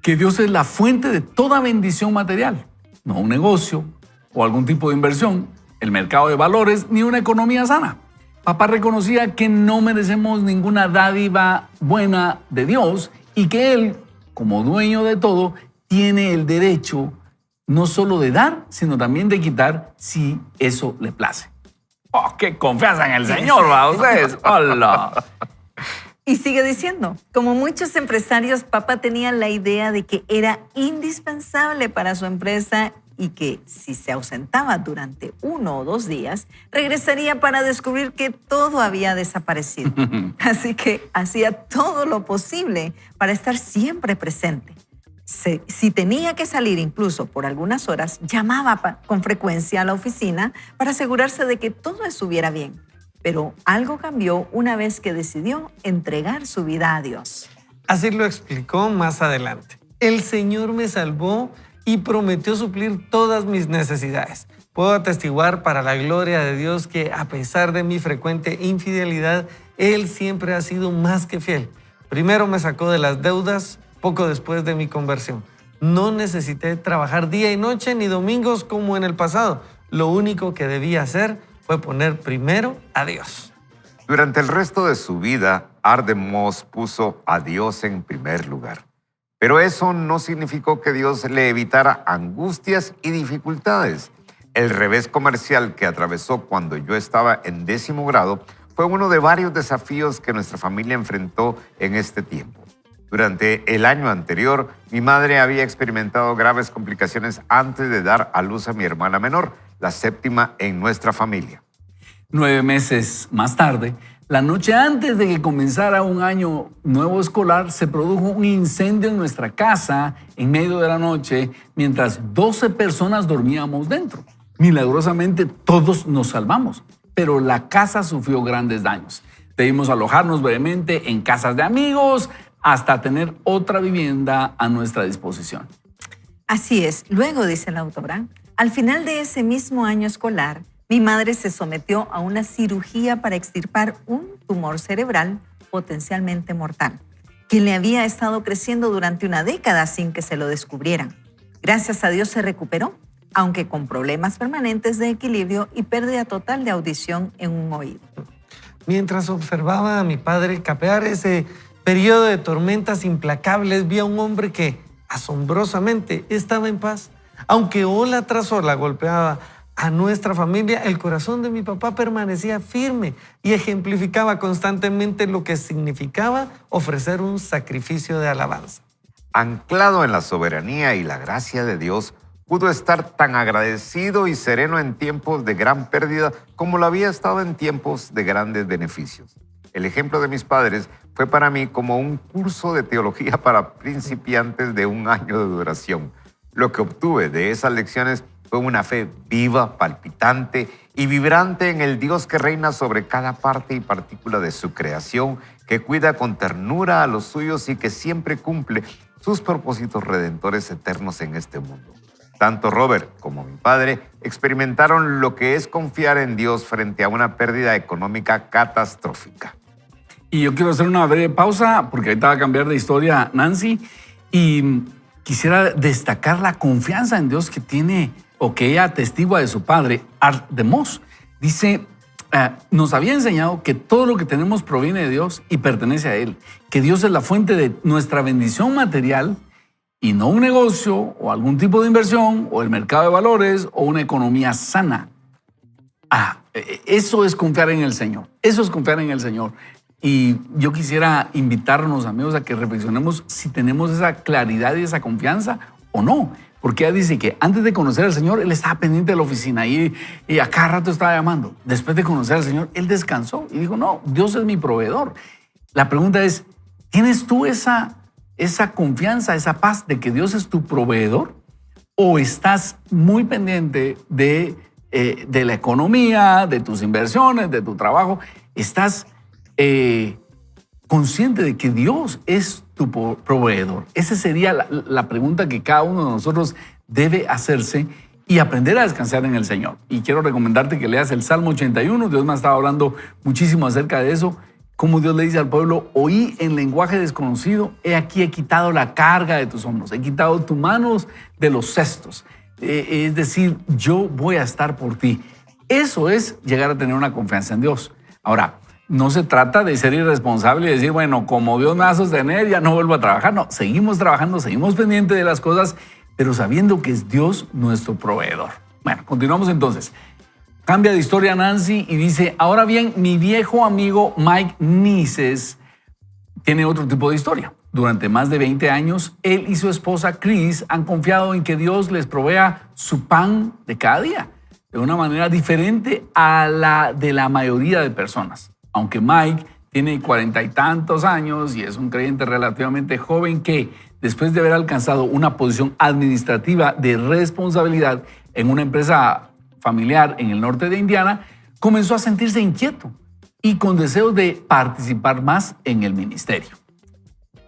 que Dios es la fuente de toda bendición material, no un negocio o algún tipo de inversión, el mercado de valores ni una economía sana. Papá reconocía que no merecemos ninguna dádiva buena de Dios y que Él, como dueño de todo, tiene el derecho no solo de dar, sino también de quitar si eso le place. ¡Oh, qué confianza en el Señor, va ustedes! ¡Hola! Y sigue diciendo, como muchos empresarios, papá tenía la idea de que era indispensable para su empresa y que si se ausentaba durante 1 o 2 días, regresaría para descubrir que todo había desaparecido. Así que hacía todo lo posible para estar siempre presente. Si tenía que salir incluso por algunas horas, llamaba con frecuencia a la oficina para asegurarse de que todo estuviera bien. Pero algo cambió una vez que decidió entregar su vida a Dios. Así lo explicó más adelante. El Señor me salvó y prometió suplir todas mis necesidades. Puedo atestiguar para la gloria de Dios que a pesar de mi frecuente infidelidad, Él siempre ha sido más que fiel. Primero me sacó de las deudas, poco después de mi conversión. No necesité trabajar día y noche ni domingos como en el pasado. Lo único que debía hacer fue poner primero a Dios. Durante el resto de su vida, Art DeMoss puso a Dios en primer lugar. Pero eso no significó que Dios le evitara angustias y dificultades. El revés comercial que atravesó cuando yo estaba en 10º grado fue uno de varios desafíos que nuestra familia enfrentó en este tiempo. Durante el año anterior, mi madre había experimentado graves complicaciones antes de dar a luz a mi hermana menor, la 7ª en nuestra familia. 9 meses más tarde, la noche antes de que comenzara un año nuevo escolar, se produjo un incendio en nuestra casa en medio de la noche mientras 12 personas dormíamos dentro. Milagrosamente todos nos salvamos, pero la casa sufrió grandes daños. Debimos alojarnos brevemente en casas de amigos hasta tener otra vivienda a nuestra disposición. Así es. Luego, dice la autora, al final de ese mismo año escolar, mi madre se sometió a una cirugía para extirpar un tumor cerebral potencialmente mortal, que le había estado creciendo durante una década sin que se lo descubrieran. Gracias a Dios se recuperó, aunque con problemas permanentes de equilibrio y pérdida total de audición en un oído. Mientras observaba a mi padre capear ese periodo de tormentas implacables, vi a un hombre que, asombrosamente, estaba en paz. Aunque ola tras ola golpeaba a nuestra familia, el corazón de mi papá permanecía firme y ejemplificaba constantemente lo que significaba ofrecer un sacrificio de alabanza. Anclado en la soberanía y la gracia de Dios, pudo estar tan agradecido y sereno en tiempos de gran pérdida como lo había estado en tiempos de grandes beneficios. El ejemplo de mis padres fue para mí como un curso de teología para principiantes de 1 año de duración. Lo que obtuve de esas lecciones fue una fe viva, palpitante y vibrante en el Dios que reina sobre cada parte y partícula de su creación, que cuida con ternura a los suyos y que siempre cumple sus propósitos redentores eternos en este mundo. Tanto Robert como mi padre experimentaron lo que es confiar en Dios frente a una pérdida económica catastrófica. Y yo quiero hacer una breve pausa porque ahorita va a cambiar de historia Nancy y quisiera destacar la confianza en Dios que tiene o que ella atestigua de su padre, Art DeMoss. Dice, nos había enseñado que todo lo que tenemos proviene de Dios y pertenece a Él, que Dios es la fuente de nuestra bendición material y no un negocio o algún tipo de inversión o el mercado de valores o una economía sana. Eso es confiar en el Señor. Eso es confiar en el Señor. Y yo quisiera invitarnos, amigos, a que reflexionemos si tenemos esa claridad y esa confianza o no. Porque ella dice que antes de conocer al Señor, él estaba pendiente de la oficina y a cada rato estaba llamando. Después de conocer al Señor, él descansó y dijo, no, Dios es mi proveedor. La pregunta es, ¿Tienes tú esa confianza, esa paz de que Dios es tu proveedor? ¿O estás muy pendiente de la economía, de tus inversiones, de tu trabajo? ¿Estás consciente de que Dios es tu proveedor? Esa sería la pregunta que cada uno de nosotros debe hacerse y aprender a descansar en el Señor. Y quiero recomendarte que leas el Salmo 81. Dios me ha estado hablando muchísimo acerca de eso. Como Dios le dice al pueblo, oí en lenguaje desconocido, he aquí he quitado la carga de tus hombros, he quitado tus manos de los cestos. Es decir, yo voy a estar por ti. Eso es llegar a tener una confianza en Dios. Ahora, no se trata de ser irresponsable y decir, bueno, como Dios me va a sostener, ya no vuelvo a trabajar. No, seguimos trabajando, seguimos pendientes de las cosas, pero sabiendo que es Dios nuestro proveedor. Bueno, continuamos entonces. Cambia de historia Nancy y dice, ahora bien, mi viejo amigo Mike Nices tiene otro tipo de historia. Durante más de 20 años, él y su esposa Chris han confiado en que Dios les provea su pan de cada día, de una manera diferente a la de la mayoría de personas. Aunque Mike tiene 40 y tantos años y es un creyente relativamente joven que, después de haber alcanzado una posición administrativa de responsabilidad en una empresa familiar en el norte de Indiana, comenzó a sentirse inquieto y con deseo de participar más en el ministerio.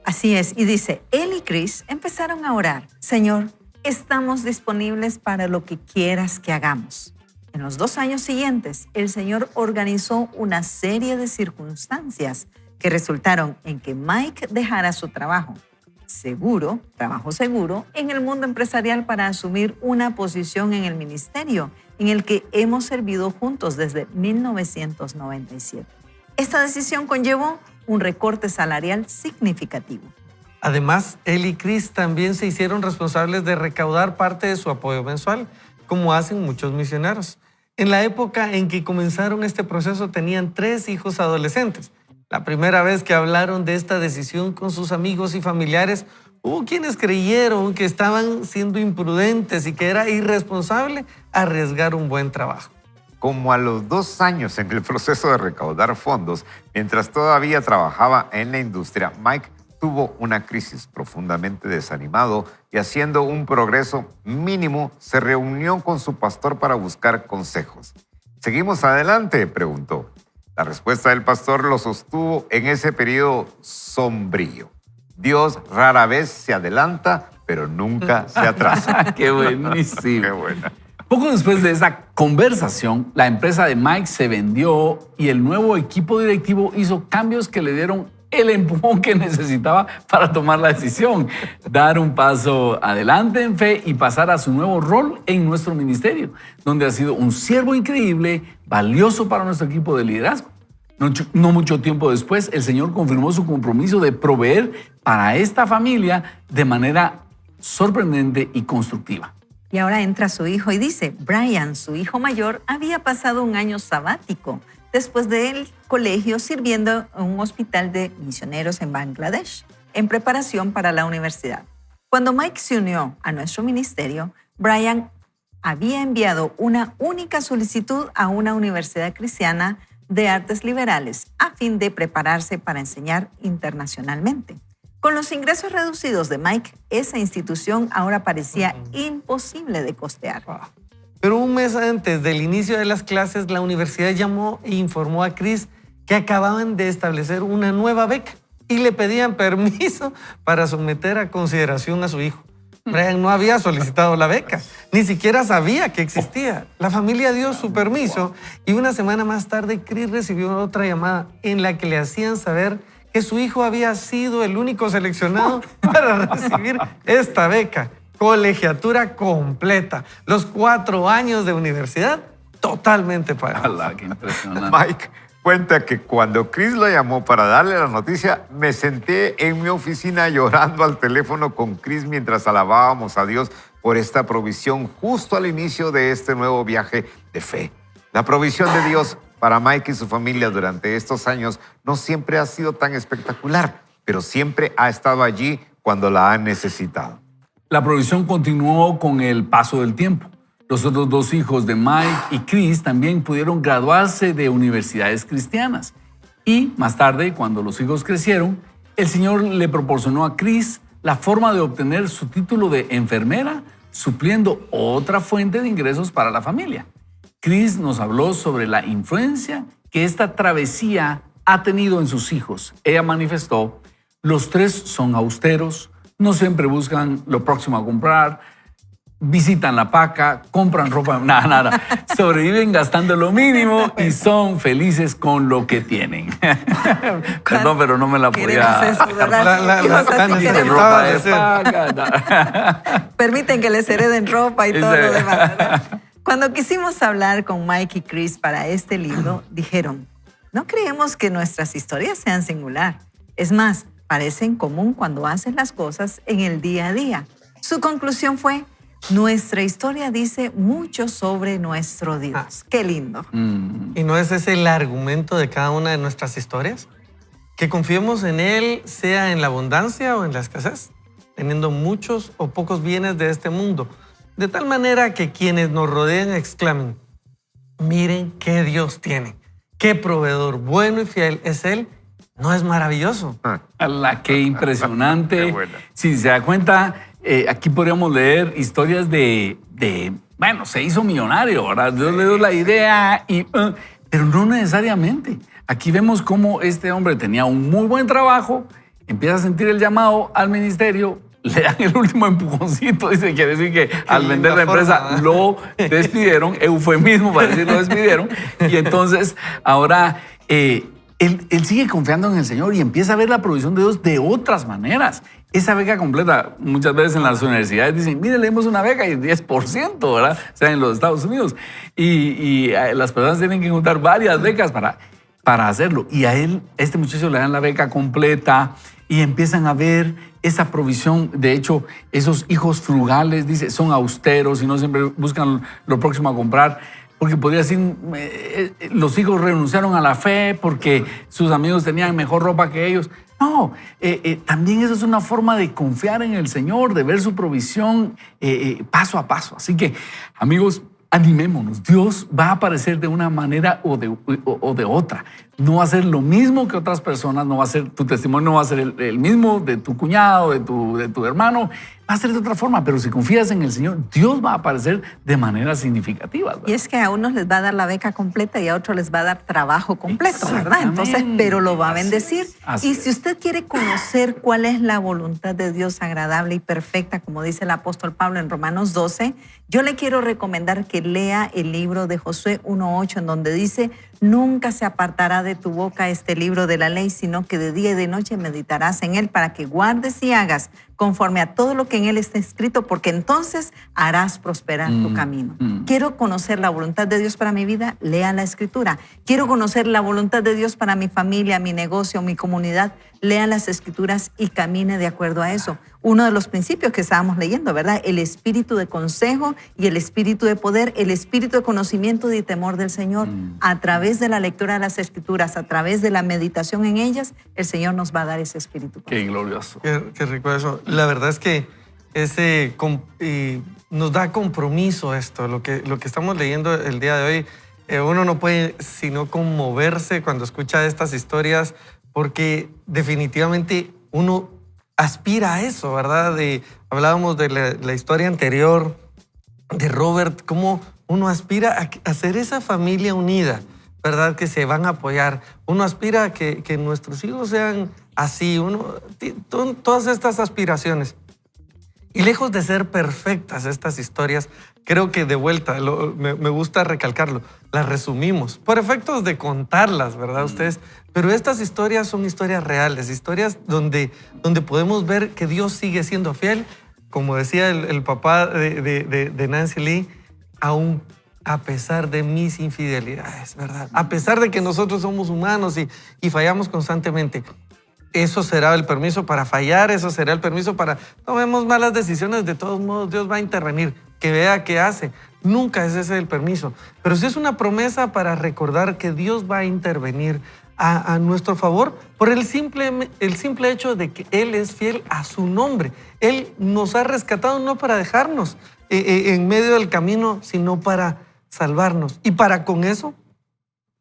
Así es, y dice, él y Chris empezaron a orar. Señor, estamos disponibles para lo que quieras que hagamos. En los 2 años siguientes, el Señor organizó una serie de circunstancias que resultaron en que Mike dejara su trabajo seguro en el mundo empresarial para asumir una posición en el ministerio en el que hemos servido juntos desde 1997. Esta decisión conllevó un recorte salarial significativo. Además, él y Chris también se hicieron responsables de recaudar parte de su apoyo mensual, como hacen muchos misioneros. En la época en que comenzaron este proceso tenían 3 hijos adolescentes. La primera vez que hablaron de esta decisión con sus amigos y familiares, hubo quienes creyeron que estaban siendo imprudentes y que era irresponsable arriesgar un buen trabajo. Como a los 2 años en el proceso de recaudar fondos, mientras todavía trabajaba en la industria, Mike tuvo una crisis. Profundamente desanimado y haciendo un progreso mínimo, se reunió con su pastor para buscar consejos. ¿Seguimos adelante?, preguntó. La respuesta del pastor lo sostuvo en ese periodo sombrío. Dios rara vez se adelanta, pero nunca se atrasa. ¡Qué buenísimo! ¡Qué buena! Poco después de esa conversación, la empresa de Mike se vendió y el nuevo equipo directivo hizo cambios que le dieron el empujón que necesitaba para tomar la decisión, dar un paso adelante en fe y pasar a su nuevo rol en nuestro ministerio, donde ha sido un siervo increíble, valioso para nuestro equipo de liderazgo. No mucho tiempo después, el Señor confirmó su compromiso de proveer para esta familia de manera sorprendente y constructiva. Y ahora entra su hijo y dice, Brian, su hijo mayor, había pasado un año sabático después del colegio sirviendo en un hospital de misioneros en Bangladesh, en preparación para la universidad. Cuando Mike se unió a nuestro ministerio, Brian había enviado una única solicitud a una universidad cristiana de artes liberales a fin de prepararse para enseñar internacionalmente. Con los ingresos reducidos de Mike, esa institución ahora parecía imposible de costear. Pero un mes antes del inicio de las clases, la universidad llamó e informó a Chris que acababan de establecer una nueva beca y le pedían permiso para someter a consideración a su hijo. Brian no había solicitado la beca, ni siquiera sabía que existía. La familia dio su permiso y una semana más tarde Chris recibió otra llamada en la que le hacían saber que su hijo había sido el único seleccionado para recibir esta beca. Colegiatura completa, los 4 años de universidad totalmente pagados. ¡Hala, qué impresionante! Mike cuenta que cuando Chris lo llamó para darle la noticia, me senté en mi oficina llorando al teléfono con Chris mientras alabábamos a Dios por esta provisión justo al inicio de este nuevo viaje de fe. La provisión de Dios para Mike y su familia durante estos años no siempre ha sido tan espectacular, pero siempre ha estado allí cuando la han necesitado. La provisión continuó con el paso del tiempo. Los otros 2 hijos de Mike y Chris también pudieron graduarse de universidades cristianas. Y más tarde, cuando los hijos crecieron, el Señor le proporcionó a Cris la forma de obtener su título de enfermera, supliendo otra fuente de ingresos para la familia. Cris nos habló sobre la influencia que esta travesía ha tenido en sus hijos. Ella manifestó: los tres son austeros, no siempre buscan lo próximo a comprar, visitan la paca, compran ropa, nada. Sobreviven gastando lo mínimo y son felices con lo que tienen. Perdón, pero no me la podía... Queremos eso, ¿verdad? Hijos así tan queremos. Ropa de necesitadas de ser. paca. Permiten que les hereden ropa y todo lo demás, ¿verdad? Cuando quisimos hablar con Mike y Chris para este libro, dijeron: no creemos que nuestras historias sean singular. Es más, parecen común cuando hacen las cosas en el día a día. Su conclusión fue: nuestra historia dice mucho sobre nuestro Dios. Qué lindo. ¿Y no es ese el argumento de cada una de nuestras historias? Que confiemos en Él, sea en la abundancia o en la escasez, teniendo muchos o pocos bienes de este mundo, de tal manera que quienes nos rodean exclamen: miren qué Dios tiene, qué proveedor bueno y fiel es Él. ¿No es maravilloso? Qué impresionante. Qué buena. Si se da cuenta, aquí podríamos leer historias bueno, se hizo millonario, ¿verdad? Dios le dio la idea, pero no necesariamente. Aquí vemos cómo este hombre tenía un muy buen trabajo, empieza a sentir el llamado al ministerio, le dan el último empujoncito, dice, quiere decir que al vender la empresa lo despidieron, eufemismo para decir lo despidieron, y entonces ahora él sigue confiando en el Señor y empieza a ver la provisión de Dios de otras maneras. Esa beca completa, muchas veces en las universidades dicen: mire, leemos una beca y 10%, ¿verdad? O sea, en los Estados Unidos. Y las personas tienen que juntar varias becas para hacerlo. Y a este muchacho le dan la beca completa y empiezan a ver esa provisión. De hecho, esos hijos frugales, dice, son austeros y no siempre buscan lo próximo a comprar. Porque podría decir, los hijos renunciaron a la fe porque sus amigos tenían mejor ropa que ellos. No, también eso es una forma de confiar en el Señor, de ver su provisión paso a paso. Así que, amigos, animémonos. Dios va a aparecer de una manera o de otra. No va a ser lo mismo que otras personas, no va a ser, tu testimonio no va a ser el mismo de tu cuñado, de tu hermano. Va a ser de otra forma, pero si confías en el Señor, Dios va a aparecer de maneras significativas, ¿verdad? Y es que a unos les va a dar la beca completa y a otros les va a dar trabajo completo, ¿verdad? Entonces, pero lo va a bendecir. Así Y es. si usted quiere conocer cuál es la voluntad de Dios agradable y perfecta, como dice el apóstol Pablo en Romanos 12, yo le quiero recomendar que lea el libro de Josué 1:8, en donde dice: nunca se apartará de tu boca este libro de la ley, sino que de día y de noche meditarás en él, para que guardes y hagas conforme a todo lo que en él está escrito, porque entonces harás prosperar tu camino. Quiero conocer la voluntad de Dios para mi vida, lea la Escritura. Quiero conocer la voluntad de Dios para mi familia, mi negocio, mi comunidad, lea las Escrituras y camine de acuerdo a eso. Uno de los principios que estábamos leyendo, ¿verdad? El espíritu de consejo y el espíritu de poder, el espíritu de conocimiento y temor del Señor. A través de la lectura de las Escrituras, a través de la meditación en ellas, el Señor nos va a dar ese espíritu. Qué glorioso. Qué rico eso. La verdad es que nos da compromiso esto, lo que estamos leyendo el día de hoy. Uno no puede sino conmoverse cuando escucha estas historias, porque definitivamente uno aspira a eso, ¿verdad? Hablábamos de la historia anterior de Robert, cómo uno aspira a ser esa familia unida, ¿verdad? Que se van a apoyar. Uno aspira a que nuestros hijos sean así. Todas estas aspiraciones. Y lejos de ser perfectas estas historias, creo que de vuelta, me gusta recalcarlo, las resumimos por efectos de contarlas, ¿verdad? Ustedes. Pero estas historias son historias reales, historias donde podemos ver que Dios sigue siendo fiel. Como decía el papá de Nancy Lee, aún a pesar de mis infidelidades, ¿verdad? A pesar de que nosotros somos humanos y fallamos constantemente. Eso será el permiso para fallar, eso será el permiso para tomemos malas decisiones. De todos modos, Dios va a intervenir, que vea qué hace. Nunca es ese el permiso. Pero sí es una promesa para recordar que Dios va a intervenir a nuestro favor por el simple hecho de que Él es fiel a su nombre. Él nos ha rescatado no para dejarnos en medio del camino, sino para salvarnos. Y para con eso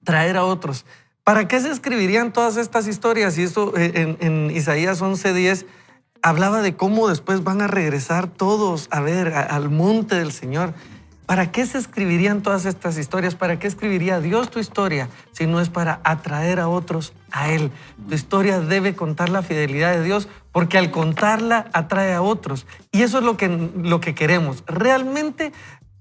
traer a otros. ¿Para qué se escribirían todas estas historias? Y esto en Isaías 11:10 hablaba de cómo después van a regresar todos a ver al monte del Señor. ¿Para qué se escribirían todas estas historias? ¿Para qué escribiría Dios tu historia si no es para atraer a otros a Él? Tu historia debe contar la fidelidad de Dios, porque al contarla atrae a otros. Y eso es lo que queremos. Realmente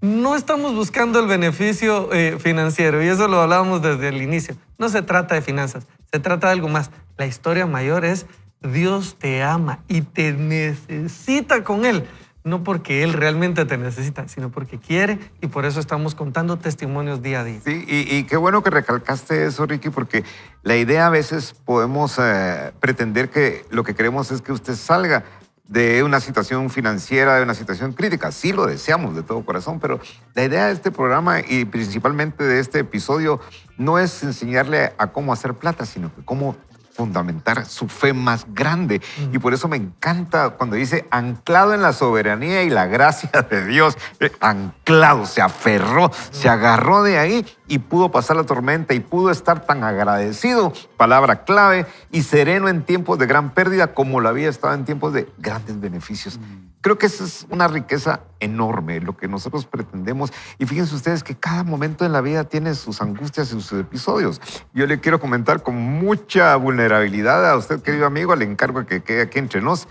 no estamos buscando el beneficio financiero, y eso lo hablábamos desde el inicio. No se trata de finanzas, se trata de algo más. La historia mayor es: Dios te ama y te necesita con Él. No porque Él realmente te necesita, sino porque quiere, y por eso estamos contando testimonios día a día. Sí, y qué bueno que recalcaste eso, Ricky, porque la idea a veces podemos pretender que lo que queremos es que usted salga de una situación financiera, de una situación crítica. Sí lo deseamos de todo corazón, pero la idea de este programa y principalmente de este episodio no es enseñarle a cómo hacer plata, sino que cómo fundamentar su fe más grande. Y por eso me encanta cuando dice anclado en la soberanía y la gracia de Dios. Anclado, se aferró, se agarró de ahí y pudo pasar la tormenta y pudo estar tan agradecido, palabra clave, y sereno en tiempos de gran pérdida como lo había estado en tiempos de grandes beneficios. Creo que esa es una riqueza enorme, lo que nosotros pretendemos. Y fíjense ustedes que cada momento en la vida tiene sus angustias y sus episodios. Yo le quiero comentar con mucha vulnerabilidad a usted, querido amigo, le encargo que quede aquí entre nos,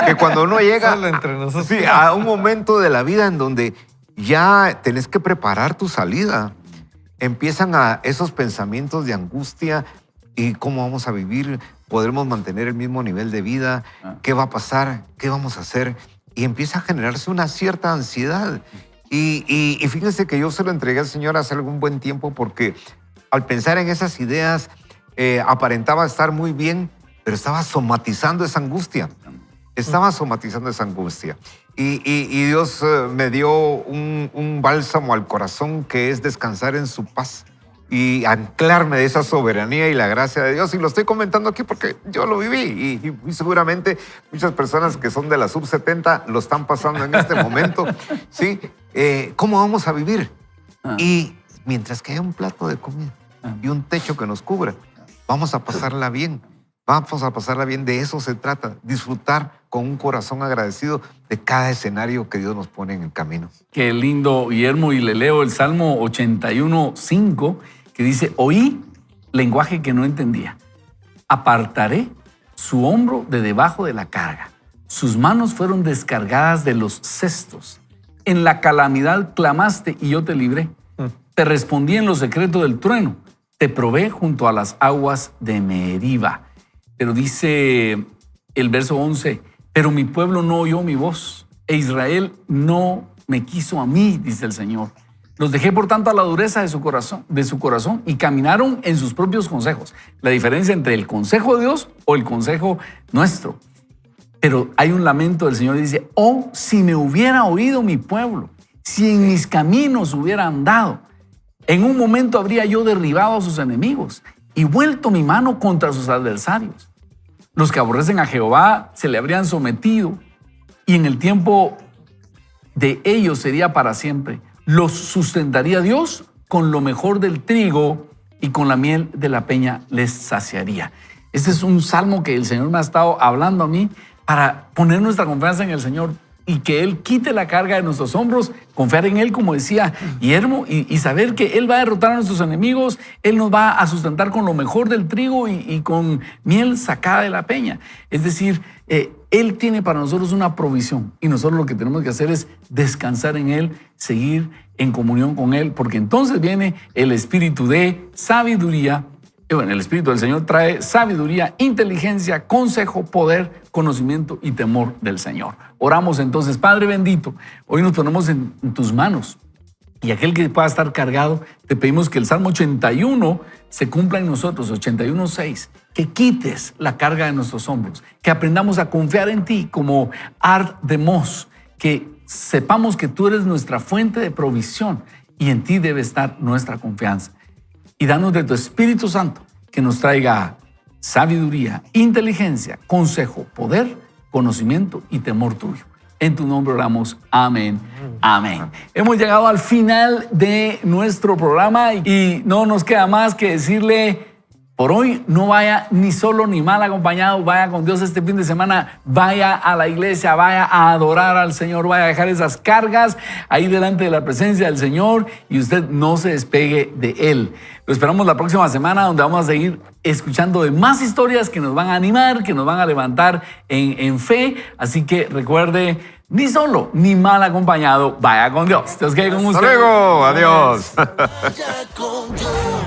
que cuando uno llega Solo entre nosotros. sí, a un momento de la vida en donde ya tenés que preparar tu salida, empiezan a esos pensamientos de angustia y cómo vamos a vivir, podremos mantener el mismo nivel de vida, qué va a pasar, qué vamos a hacer. Y empieza a generarse una cierta ansiedad. Y fíjense que yo se lo entregué al Señor hace algún buen tiempo porque al pensar en esas ideas aparentaba estar muy bien, pero estaba somatizando esa angustia. Estaba somatizando esa angustia. Y Dios me dio un bálsamo al corazón que es descansar en su paz y anclarme de esa soberanía y la gracia de Dios. Y lo estoy comentando aquí porque yo lo viví y seguramente muchas personas que son de la sub-70 lo están pasando en este momento. ¿Sí? ¿Cómo vamos a vivir? Y mientras que haya un plato de comida y un techo que nos cubra, vamos a pasarla bien. Vamos a pasarla bien, de eso se trata, disfrutar con un corazón agradecido de cada escenario que Dios nos pone en el camino. Qué lindo, Guillermo, y le leo el Salmo 81:5, que dice: oí lenguaje que no entendía. Apartaré su hombro de debajo de la carga. Sus manos fueron descargadas de los cestos. En la calamidad clamaste y yo te libré. Te respondí en lo secreto del trueno. Te probé junto a las aguas de Meriba. Pero dice el verso 11, pero mi pueblo no oyó mi voz, e Israel no me quiso a mí, dice el Señor. Los dejé por tanto a la dureza de su corazón y caminaron en sus propios consejos. La diferencia entre el consejo de Dios o el consejo nuestro. Pero hay un lamento del Señor y dice: oh, si me hubiera oído mi pueblo, si en mis caminos hubiera andado, en un momento habría yo derribado a sus enemigos y vuelto mi mano contra sus adversarios. Los que aborrecen a Jehová se le habrían sometido y en el tiempo de ellos sería para siempre. Los sustentaría Dios con lo mejor del trigo y con la miel de la peña les saciaría. Este es un salmo que el Señor me ha estado hablando a mí para poner nuestra confianza en el Señor y que Él quite la carga de nuestros hombros, confiar en Él, como decía Guillermo, y saber que Él va a derrotar a nuestros enemigos, Él nos va a sustentar con lo mejor del trigo y con miel sacada de la peña. Es decir, Él tiene para nosotros una provisión y nosotros lo que tenemos que hacer es descansar en Él, seguir en comunión con Él, porque entonces viene el espíritu de sabiduría. Bueno, el Espíritu del Señor trae sabiduría, inteligencia, consejo, poder, conocimiento y temor del Señor. Oramos entonces. Padre bendito, hoy nos ponemos en tus manos y aquel que pueda estar cargado, te pedimos que el Salmo 81 se cumpla en nosotros, 81:6, que quites la carga de nuestros hombros, que aprendamos a confiar en ti como Ardemos, que sepamos que tú eres nuestra fuente de provisión y en ti debe estar nuestra confianza. Y danos de tu Espíritu Santo que nos traiga sabiduría, inteligencia, consejo, poder, conocimiento y temor tuyo. En tu nombre oramos. Amén. Amén. Hemos llegado al final de nuestro programa y no nos queda más que decirle por hoy no vaya ni solo ni mal acompañado, vaya con Dios este fin de semana, vaya a la iglesia, vaya a adorar al Señor, vaya a dejar esas cargas ahí delante de la presencia del Señor y usted no se despegue de Él. Lo esperamos la próxima semana, donde vamos a seguir escuchando de más historias que nos van a animar, que nos van a levantar en fe. Así que recuerde, ni solo ni mal acompañado, vaya con Dios. Dios quede con usted. Hasta luego, adiós. Vaya con Dios.